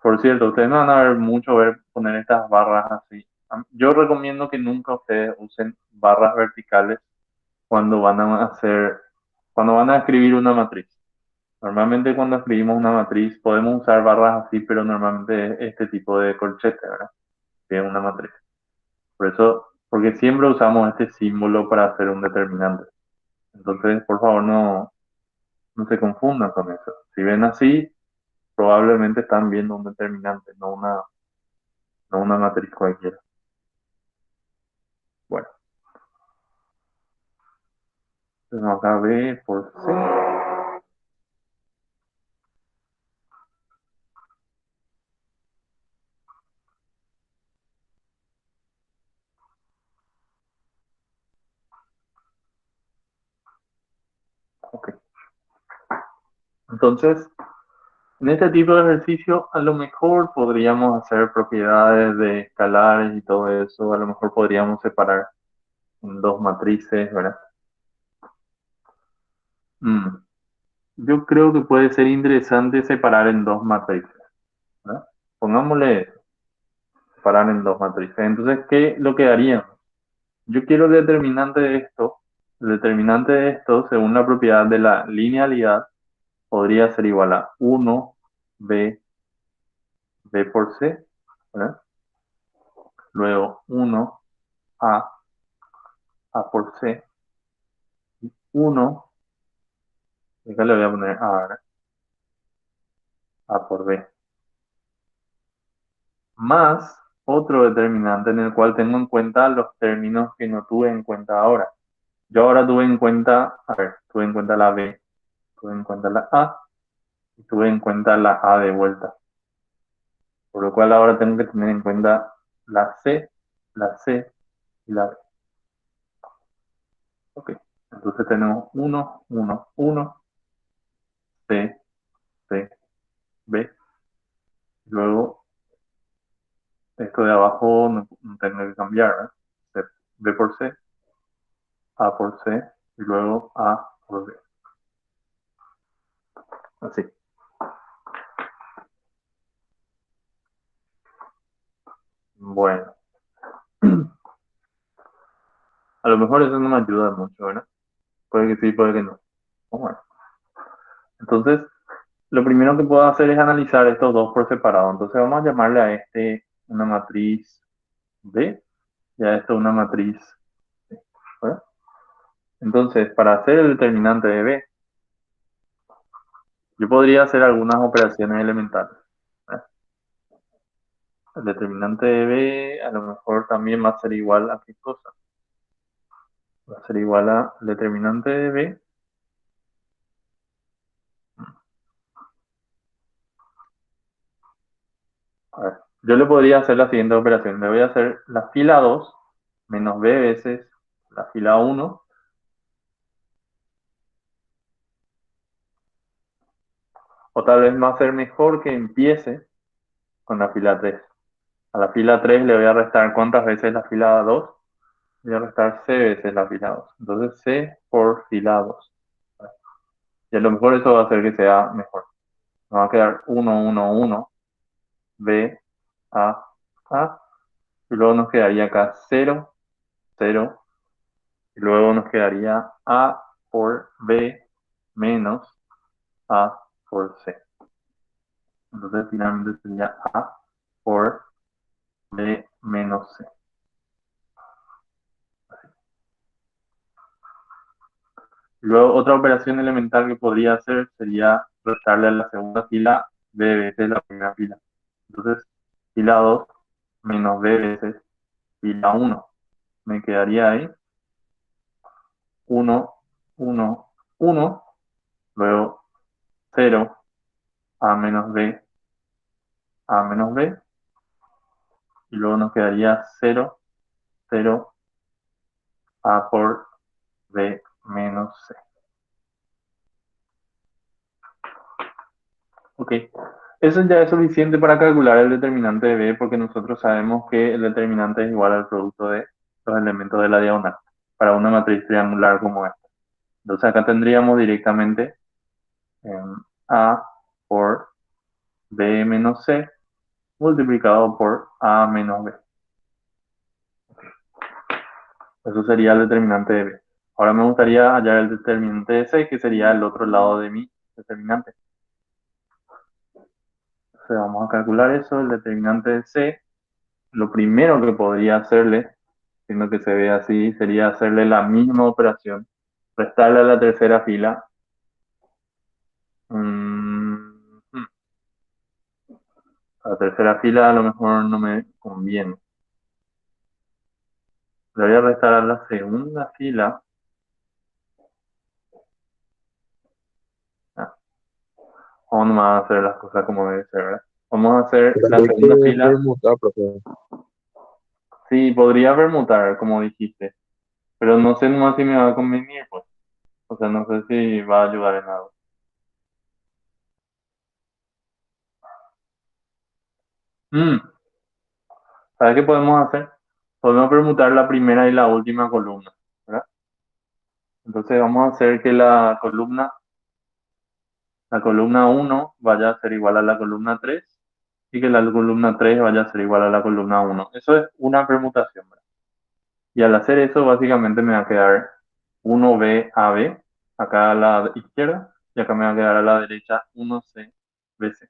Speaker 1: Por cierto, ustedes no van a ver mucho poner estas barras así. Yo recomiendo que nunca ustedes usen barras verticales cuando cuando van a escribir una matriz. Normalmente cuando escribimos una matriz podemos usar barras así, pero normalmente es este tipo de corchete, ¿verdad? Que es una matriz. Por eso, porque siempre usamos este símbolo para hacer un determinante. Entonces, por favor, no se confundan con eso. Si ven así, probablemente están viendo un determinante, no una matriz cualquiera. Bueno, entonces acá B por C. Ok. Entonces, en este tipo de ejercicio, a lo mejor podríamos hacer propiedades de escalares y todo eso. A lo mejor podríamos separar en dos matrices, ¿verdad? Mm, Yo creo que puede ser interesante separar en dos matrices, ¿verdad? Pongámosle eso, separar en dos matrices. Entonces, ¿qué lo que haríamos? Yo quiero el determinante de esto. El determinante de esto, según la propiedad de la linealidad, podría ser igual a 1b, b por c, ¿verdad? Luego 1a, a por c, 1, acá le voy a poner a, ¿verdad? A por b, más otro determinante en el cual tengo en cuenta los términos que no tuve en cuenta ahora. Yo ahora tuve en cuenta, tuve en cuenta la b, tuve en cuenta la a y tuve en cuenta la a de vuelta. Por lo cual ahora tengo que tener en cuenta la C y la B. Ok. Entonces tenemos 1, 1, 1, C, C, B. Luego, esto de abajo no tengo que cambiar, ¿eh? B por C, A por C, y luego A por B. Así. Bueno. A lo mejor eso no me ayuda mucho, ¿verdad? Puede que sí, puede que no. Bueno. Entonces, lo primero que puedo hacer es analizar estos dos por separado. Entonces vamos a llamarle a este una matriz B y a esto una matriz C, ¿verdad? Entonces, para hacer el determinante de B, yo podría hacer algunas operaciones elementales, ¿verdad? El determinante de B a lo mejor también va a ser igual a qué cosa. Va a ser igual a el determinante de B. A ver, yo le podría hacer la siguiente operación. Le voy a hacer la fila 2 menos B veces la fila 1. O tal vez va a ser mejor que empiece con la fila 3. A la fila 3 le voy a restar ¿cuántas veces la fila 2? Voy a restar C veces la fila 2. Entonces C por fila 2. Y a lo mejor eso va a hacer que sea mejor. Nos va a quedar 1, 1, 1, B, A, A. Y luego nos quedaría acá 0, 0. Y luego nos quedaría A por B menos A por C. Entonces finalmente sería A por B menos C. Luego, otra operación elemental que podría hacer sería restarle a la segunda fila B veces la primera fila. Entonces, fila 2 menos B veces fila 1. Me quedaría ahí 1, 1, 1, luego 0, A menos B, A menos B, y luego nos quedaría 0, 0, A por B menos C. Ok, eso ya es suficiente para calcular el determinante de B porque nosotros sabemos que el determinante es igual al producto de los elementos de la diagonal para una matriz triangular como esta. Entonces acá tendríamos directamente A por B menos C multiplicado por A menos B. Eso sería el determinante de B. Ahora me gustaría hallar el determinante de C, que sería el otro lado de mi determinante. Entonces vamos a calcular eso, el determinante de C. Lo primero que podría hacerle, siendo que se ve así, sería hacerle la misma operación, restarle a la tercera fila. A la tercera fila a lo mejor no me conviene. Le voy a restar a la segunda fila. Ah, vamos a hacer las cosas como debe ser, ¿verdad? Vamos a hacer
Speaker 3: Pero
Speaker 1: la
Speaker 3: hay
Speaker 1: segunda
Speaker 3: que
Speaker 1: fila.
Speaker 3: permutar, profe.
Speaker 1: Sí, podría permutar, como dijiste, pero no sé nomás si me va a convenir, pues. O sea, no sé si va a ayudar en algo. Mm, ¿Sabes qué podemos hacer? Podemos permutar la primera y la última columna, ¿verdad? Entonces vamos a hacer que la columna 1 vaya a ser igual a la columna 3 y que la columna 3 vaya a ser igual a la columna 1. Eso es una permutación, ¿verdad? Y al hacer eso, básicamente me va a quedar 1B AB, acá a la izquierda, y acá me va a quedar a la derecha 1C BC.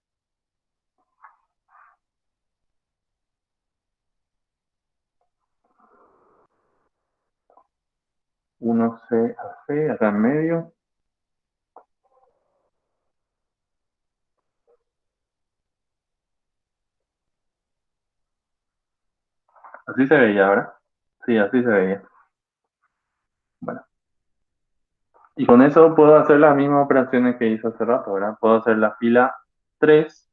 Speaker 1: 1C AC, acá en medio. Así se veía, ¿verdad? Sí, así se veía. Bueno. Y con eso puedo hacer las mismas operaciones que hice hace rato, ¿verdad? Puedo hacer la fila 3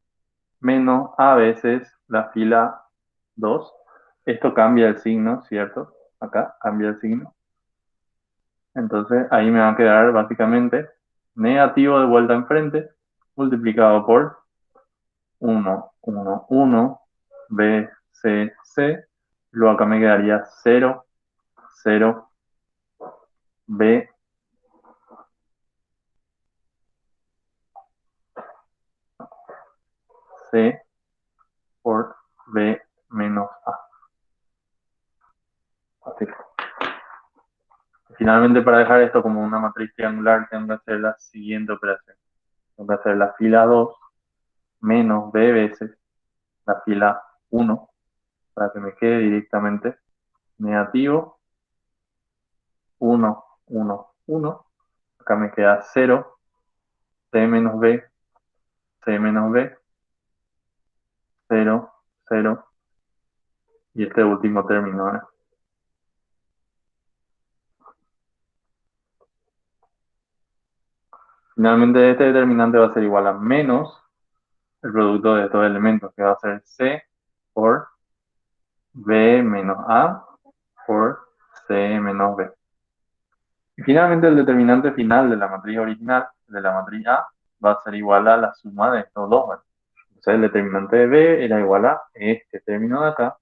Speaker 1: menos a veces la fila 2. Esto cambia el signo, ¿cierto? Acá cambia el signo. Entonces ahí me va a quedar básicamente negativo de vuelta enfrente multiplicado por 1, 1, 1, B, C, C. Luego acá me quedaría 0, 0, B, C por B menos A. Así. Finalmente, para dejar esto como una matriz triangular, tengo que hacer la siguiente operación. Tengo que hacer la fila 2 menos B veces la fila 1 para que me quede directamente negativo 1, 1, 1. Acá me queda 0, C menos B, C menos B, 0, 0. Y este último término, ¿verdad? Finalmente, este determinante va a ser igual a menos el producto de estos elementos, que va a ser C por B menos A por C menos B. Y finalmente el determinante final de la matriz original, de la matriz A, va a ser igual a la suma de estos dos, ¿verdad? Entonces el determinante de B era igual a este término de acá,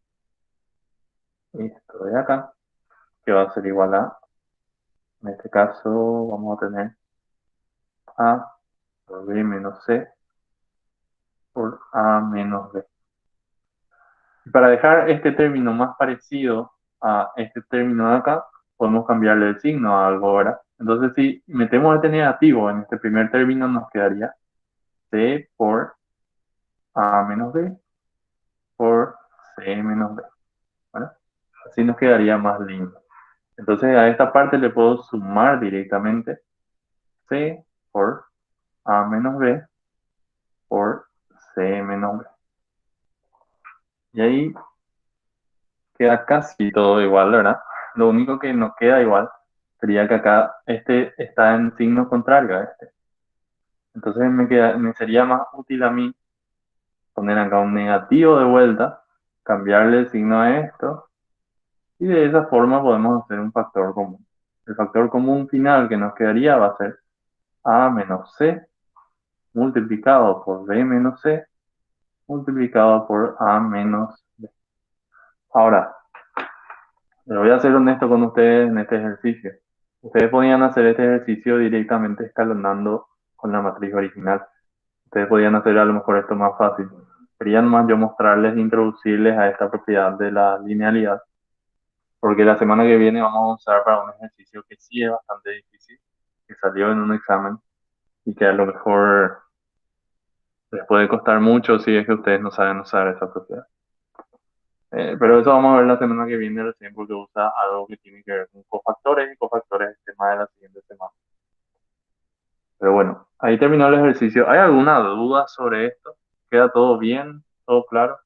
Speaker 1: esto de acá, que va a ser igual a, en este caso vamos a tener A por B menos C por A menos B. Y para dejar este término más parecido a este término de acá, podemos cambiarle el signo a algo, ¿verdad? Entonces, si metemos este negativo en este primer término, nos quedaría C por A menos B por C menos B, ¿verdad? Así nos quedaría más lindo. Entonces, a esta parte le puedo sumar directamente C por A menos B por C menos B. Y ahí queda casi todo igual, ¿verdad? Lo único que nos queda igual sería que acá este está en signo contrario a este. Entonces me sería más útil a mí poner acá un negativo de vuelta, cambiarle el signo a esto, y de esa forma podemos hacer un factor común. El factor común final que nos quedaría va a ser A menos C multiplicado por B menos C multiplicado por A menos B. Ahora, les voy a ser honesto con ustedes en este ejercicio. Ustedes podían hacer este ejercicio directamente escalonando con la matriz original. Ustedes podían hacer a lo mejor esto más fácil. Quería nomás yo mostrarles, introducirles a esta propiedad de la linealidad, porque la semana que viene vamos a usar para un ejercicio que sí es bastante difícil, que salió en un examen y que a lo mejor les puede costar mucho si es que ustedes no saben usar esa propiedad. Pero eso vamos a ver la semana que viene recién porque usa algo que tiene que ver con cofactores y cofactores es el tema de la siguiente semana. Pero bueno, ahí terminó el ejercicio. ¿Hay alguna duda sobre esto? ¿Queda todo bien? ¿Todo claro?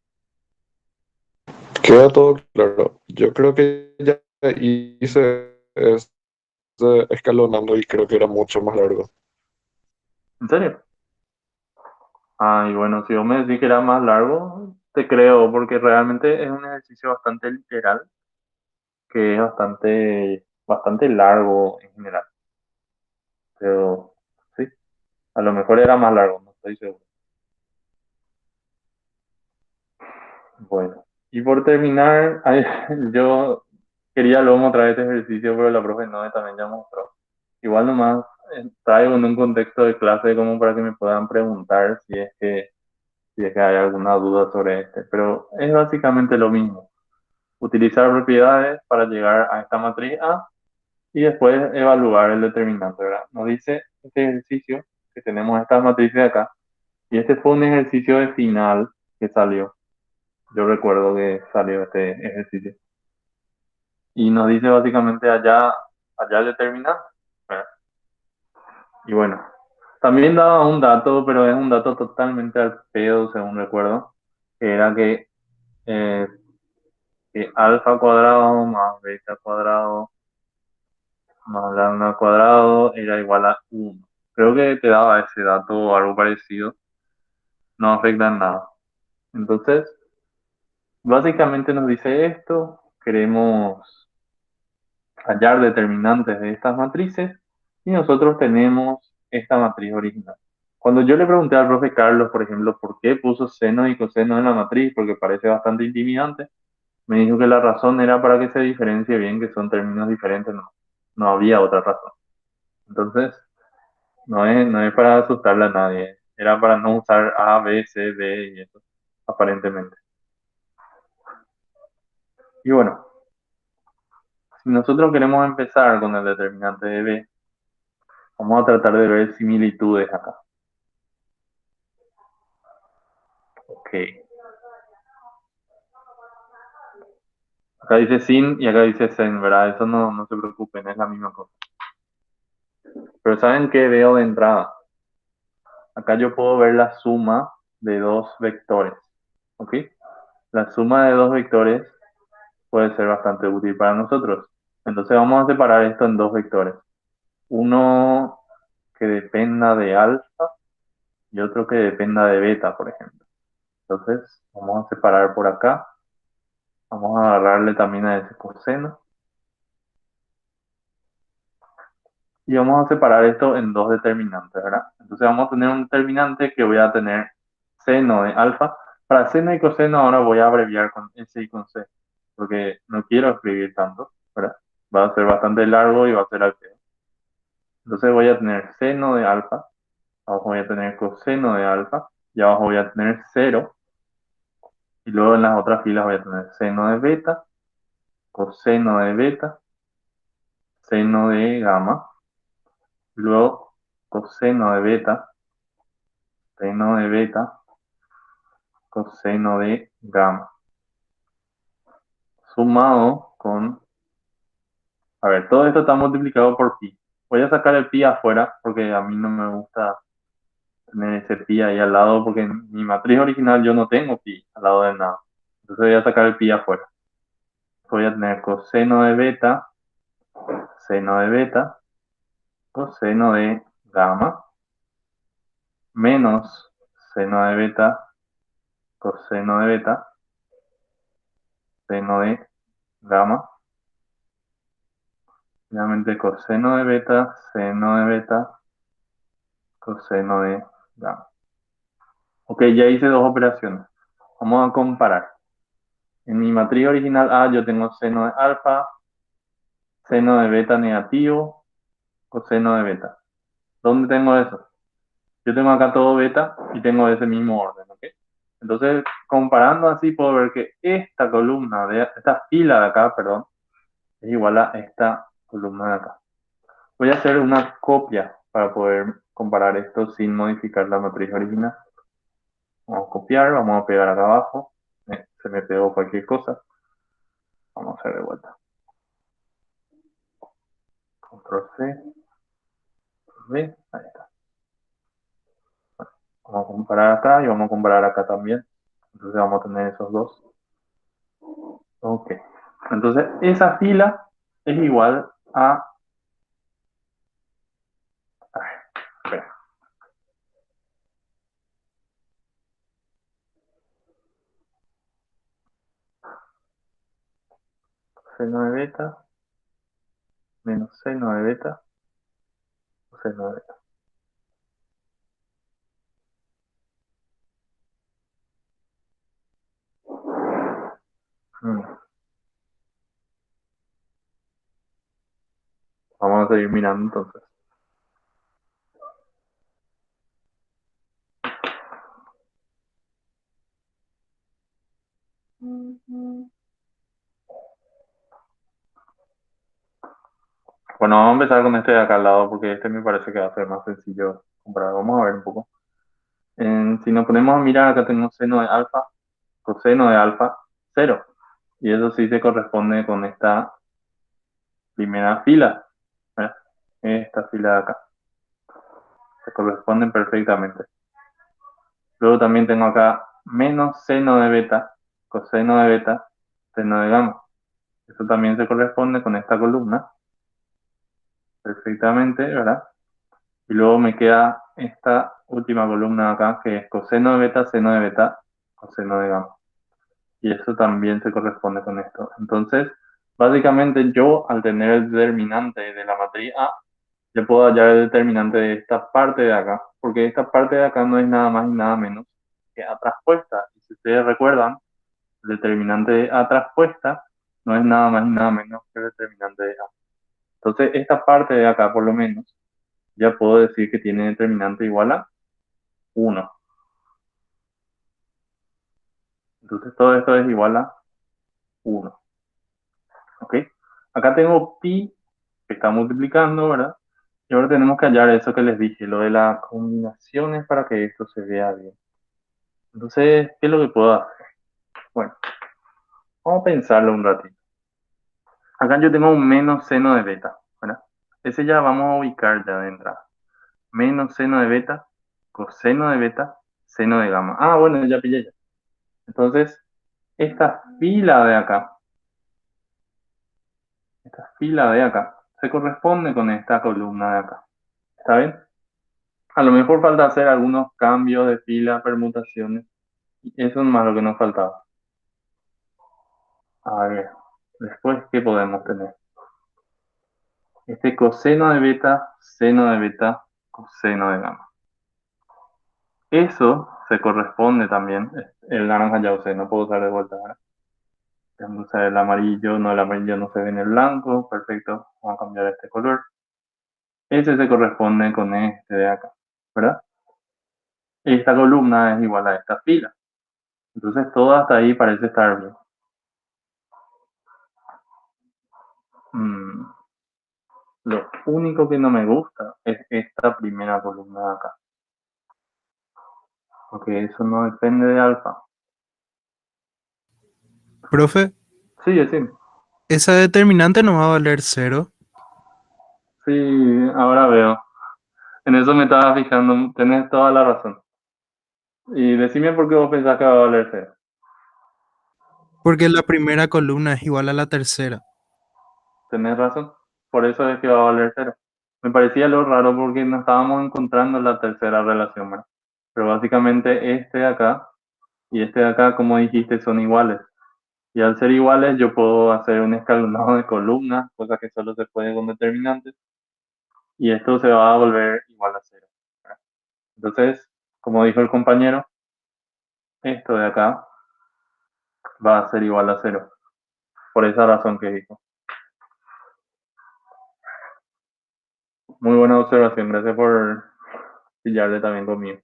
Speaker 3: Queda todo claro. Yo creo que ya hice escalonando y creo que era mucho más largo.
Speaker 1: ¿En serio? Ah, y bueno, si vos me decís que era más largo, te creo, porque realmente es un ejercicio bastante literal, que es bastante largo en general. Pero sí, a lo mejor era más largo, no estoy seguro. Bueno, y por terminar, yo quería luego mostrar este ejercicio, pero la profe no, también ya mostró. Igual nomás traigo en un contexto de clase como para que me puedan preguntar si es que hay alguna duda sobre este, pero es básicamente lo mismo. Utilizar propiedades para llegar a esta matriz A y después evaluar el determinante, ¿verdad? Nos dice este ejercicio que tenemos estas matrices de acá y este fue un ejercicio de final que salió. Yo recuerdo que salió este ejercicio. Y nos dice básicamente allá el determinante, ¿verdad? Y bueno, también daba un dato, pero es un dato totalmente al pedo, según recuerdo, que era eh, que alfa cuadrado más beta cuadrado más lambda al cuadrado era igual a 1. Creo que te daba ese dato o algo parecido. No afecta en nada. Entonces, básicamente nos dice esto. hallar determinantes de estas matrices y nosotros tenemos esta matriz original. Cuando yo le pregunté al profe Carlos, por ejemplo, por qué puso seno y coseno en la matriz, porque parece bastante intimidante, me dijo que la razón era para que se diferencie bien que son términos diferentes, no había otra razón. Entonces, no es para asustarle a nadie, era para no usar A, B, C, D y eso, aparentemente. Y bueno, si nosotros queremos empezar con el determinante de B, vamos a tratar de ver similitudes acá. Ok. Acá dice sin y acá dice sen, ¿verdad? Eso no se preocupen, es la misma cosa. Pero ¿saben qué veo de entrada? Acá yo puedo ver la suma de dos vectores. ¿Ok? La suma de dos vectores puede ser bastante útil para nosotros. Entonces vamos a separar esto en dos vectores. Uno que dependa de alfa y otro que dependa de beta, por ejemplo. Entonces vamos a separar por acá. Vamos a agarrarle también a ese coseno. Y vamos a separar esto en dos determinantes, ¿verdad? Entonces vamos a tener un determinante que voy a tener seno de alfa. Para seno y coseno ahora voy a abreviar con S y con C, porque no quiero escribir tanto, ¿verdad? Va a ser bastante largo y va a ser al pedo. Entonces voy a tener seno de alfa, abajo voy a tener coseno de alfa, y abajo voy a tener cero, y luego en las otras filas voy a tener seno de beta, coseno de beta, seno de gamma, y luego coseno de beta, seno de beta, coseno de gamma, sumado con, a ver, todo esto está multiplicado por pi. Voy a sacar el pi afuera porque a mí no me gusta tener ese pi ahí al lado porque en mi matriz original yo no tengo pi al lado de nada. Entonces voy a sacar el pi afuera. Voy a tener coseno de beta, seno de beta, coseno de gamma, menos seno de beta, coseno de beta, seno de gamma, finalmente coseno de beta, seno de beta, coseno de gamma. Ok, ya hice dos operaciones. Vamos a comparar. En mi matriz original A yo tengo seno de alfa, seno de beta negativo, coseno de beta. ¿Dónde tengo eso? Yo tengo acá todo beta y tengo ese mismo orden, ¿ok? Entonces, comparando así, puedo ver que esta columna, esta fila de acá, perdón, es igual a esta columna de acá. Voy a hacer una copia para poder comparar esto sin modificar la matriz original. Vamos a copiar, vamos a pegar acá abajo. Se me pegó cualquier cosa. Vamos a hacer de vuelta. Control C, V, ahí está. Vamos a comparar acá y vamos a comparar acá también. Entonces vamos a tener esos dos. Ok. Entonces esa fila es igual a... Espera. Seno de beta menos seno de beta o seno de beta. Vamos a seguir mirando entonces. Bueno, vamos a empezar con este de acá al lado porque este me parece que va a ser más sencillo comprar. Vamos a ver un poco. Si nos ponemos a mirar, acá tengo seno de alfa, coseno de alfa, 0. Y eso sí se corresponde con esta primera fila, ¿verdad? Esta fila de acá. Se corresponden perfectamente. Luego también tengo acá menos seno de beta, coseno de beta, seno de gamma. Eso también se corresponde con esta columna perfectamente, ¿verdad? Y luego me queda esta última columna acá, que es coseno de beta, coseno de gamma. Y eso también se corresponde con esto. Entonces, Básicamente yo, al tener el determinante de la matriz A, le puedo hallar el determinante de esta parte de acá, porque esta parte de acá no es nada más y nada menos que A traspuesta. Y si ustedes recuerdan, el determinante de A traspuesta no es nada más y nada menos que el determinante de A. Entonces, esta parte de acá, por lo menos, ya puedo decir que tiene determinante igual a 1. Entonces, todo esto es igual a 1. ¿Ok? Acá tengo pi, que está multiplicando, ¿verdad? Y ahora tenemos que hallar eso que les dije, lo de las combinaciones para que esto se vea bien. Entonces, ¿qué es lo que puedo hacer? Bueno, vamos a pensarlo un ratito. Acá yo tengo un menos seno de beta, ¿verdad? Ese ya vamos a ubicar ya de entrada. Menos seno de beta, coseno de beta, seno de gamma. Ah, bueno, ya pillé ya. Entonces, esta fila de acá, se corresponde con esta columna de acá. ¿Está bien? A lo mejor falta hacer algunos cambios de fila, permutaciones. Y eso es más lo que nos faltaba. A ver, después, ¿qué podemos tener? Este coseno de beta, seno de beta, coseno de gamma. Eso se corresponde también. El naranja ya usé, no puedo usar de vuelta ahora. Tengo que usar el amarillo no se ve en el blanco. Perfecto, vamos a cambiar este color. Ese se corresponde con este de acá, ¿verdad? Esta columna es igual a esta fila. Entonces todo hasta ahí parece estar bien. Lo único que no me gusta es esta primera columna de acá. Porque eso no depende de alfa.
Speaker 4: Profe,
Speaker 1: Sí, sí.
Speaker 4: esa determinante no va a valer 0.
Speaker 1: Sí, ahora veo. En eso me estaba fijando. Tenés toda la razón. Y decime por qué vos pensás que va a valer cero.
Speaker 4: Porque la primera columna es igual a la tercera.
Speaker 1: Tenés razón. Por eso es que va a valer cero. Me parecía lo raro porque no estábamos encontrando la tercera relación, ¿verdad? Pero básicamente este de acá y este de acá, como dijiste, son iguales. Y al ser iguales, yo puedo hacer un escalonado de columnas, cosa que solo se puede con determinantes. Y esto se va a volver igual a cero, ¿verdad? Entonces, como dijo el compañero, esto de acá va a ser igual a cero. Por esa razón que dijo. Muy buena observación. Gracias por pillarle también conmigo.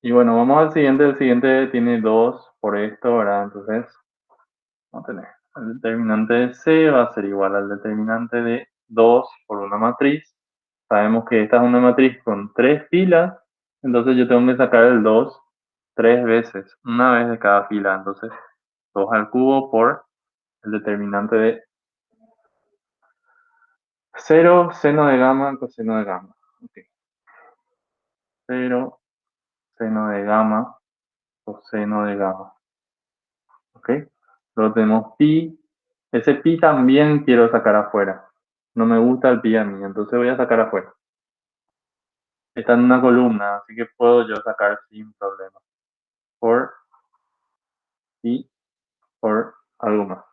Speaker 1: Y bueno, vamos al siguiente. El siguiente tiene 2 por esto, ¿verdad? Entonces, vamos a tener el determinante de C va a ser igual al determinante de 2 por una matriz. Sabemos que esta es una matriz con 3 filas, entonces yo tengo que sacar el 2 3 veces, una vez de cada fila. Entonces, 2 al cubo por el determinante de 0, seno de gamma, coseno de gamma. Okay. 0, seno de gamma, coseno de gamma. ¿Ok? Luego tenemos pi. Ese pi también quiero sacar afuera. No me gusta el pi a mí, entonces voy a sacar afuera. Está en una columna, así que puedo yo sacar sin problema. Por pi, por algo más.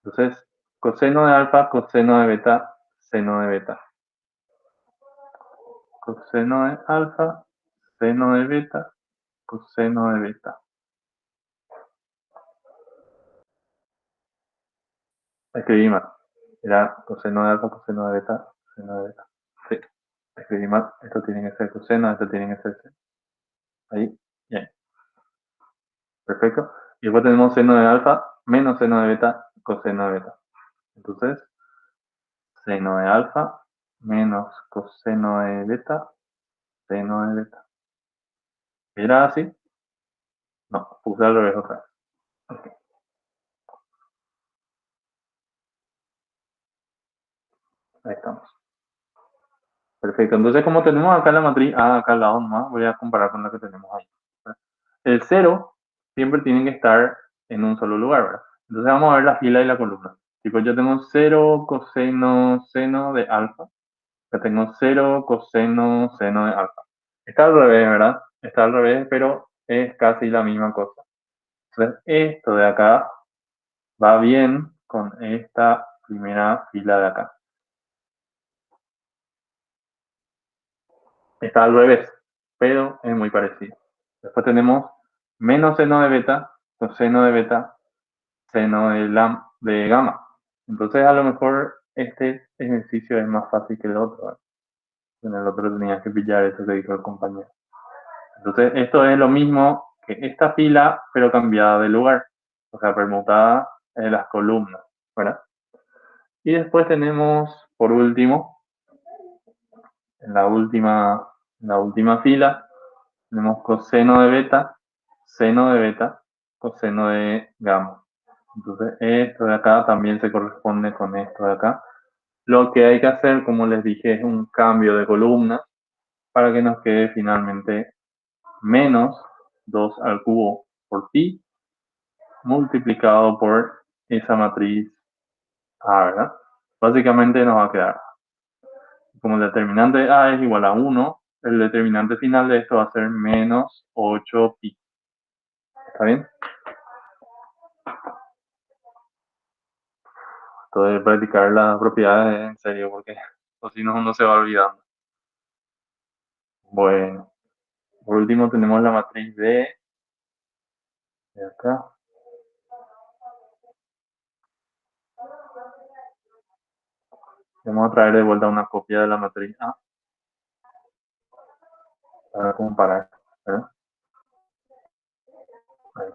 Speaker 1: Entonces, coseno de alfa, coseno de beta, seno de beta. Coseno de alfa, seno de beta, coseno de beta. Escribí mal. Era coseno de alfa, coseno de beta, seno de beta. Sí, escribí mal. Esto tiene que ser coseno, esto tiene que ser seno. Ahí, y ahí. Perfecto. Y después tenemos seno de alfa menos seno de beta, coseno de beta. Entonces, seno de alfa menos coseno de beta, seno de beta. ¿Era así? No, puse al revés otra vez. Okay. Ahí estamos. Perfecto. Entonces, como tenemos acá la matriz A, acá al lado nomás, voy a comparar con la que tenemos ahí. El 0 siempre tiene que estar en un solo lugar, ¿verdad? Entonces vamos a ver la fila y la columna. Tipo, yo tengo 0 coseno seno de alfa. Ya tengo 0 coseno seno de alfa. Está al revés, ¿verdad? Está al revés, pero es casi la misma cosa. Entonces, esto de acá va bien con esta primera fila de acá. Está al revés, pero es muy parecido. Después tenemos menos seno de beta, coseno de beta, seno de gamma. Entonces a lo mejor este ejercicio es más fácil que el otro, ¿verdad? En el otro tenías que pillar eso que dijo el compañero. Entonces esto es lo mismo que esta fila, pero cambiada de lugar. O sea, permutada en las columnas, ¿verdad? Y después tenemos, por último, en la última fila, tenemos coseno de beta, seno de beta, coseno de gamma. Entonces esto de acá también se corresponde con esto de acá. Lo que hay que hacer, como les dije, es un cambio de columna para que nos quede finalmente menos 2 al cubo por pi multiplicado por esa matriz A, ¿verdad? Básicamente nos va a quedar, como el determinante A es igual a 1, el determinante final de esto va a ser menos 8 pi. ¿Está bien? Esto de practicar las propiedades en serio, porque o si no uno se va olvidando. Bueno, por último tenemos la matriz de acá. Vamos a traer de vuelta una copia de la matriz A para comparar, ¿verdad? Ahí.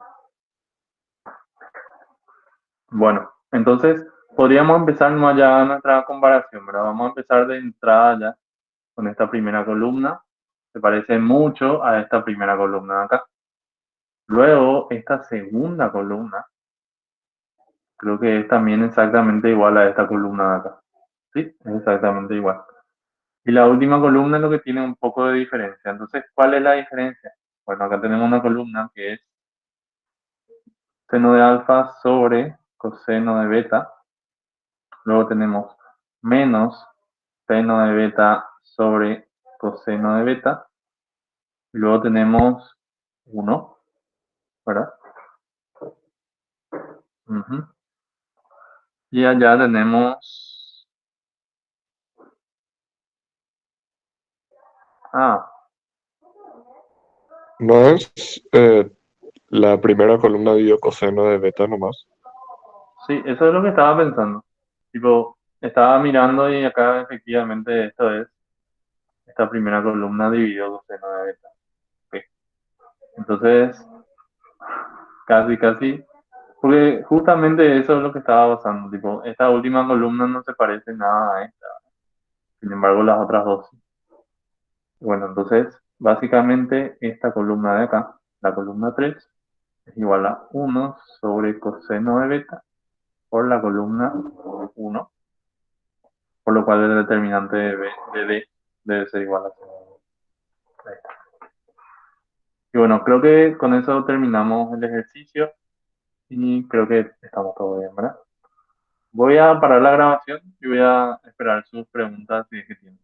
Speaker 1: Bueno, entonces podríamos empezar más ya nuestra comparación, ¿verdad? Vamos a empezar de entrada ya con esta primera columna. Se parece mucho a esta primera columna de acá. Luego, esta segunda columna, creo que es también exactamente igual a esta columna de acá. Sí, es exactamente igual. Y la última columna es lo que tiene un poco de diferencia. Entonces, ¿cuál es la diferencia? Bueno, acá tenemos una columna que es seno de alfa sobre coseno de beta. Luego tenemos menos seno de beta sobre coseno de beta. Y luego tenemos 1, ¿verdad? Y allá tenemos...
Speaker 3: ¿No es la primera columna dio coseno de beta nomás?
Speaker 1: Sí, eso es lo que estaba pensando. Tipo, estaba mirando y acá efectivamente esto es esta primera columna dividido coseno de beta. Ok. Entonces, casi, porque justamente eso es lo que estaba pasando. Tipo, esta última columna no se parece nada a esta. Sin embargo, las otras dos sí. Bueno, entonces, básicamente esta columna de acá, la columna 3, es igual a 1 sobre coseno de beta por la columna 1, por lo cual el determinante de D debe ser igual a 0. Ahí está. Y bueno, creo que con eso terminamos el ejercicio y creo que estamos todos bien, ¿verdad? Voy a parar la grabación y voy a esperar sus preguntas si es que tienen.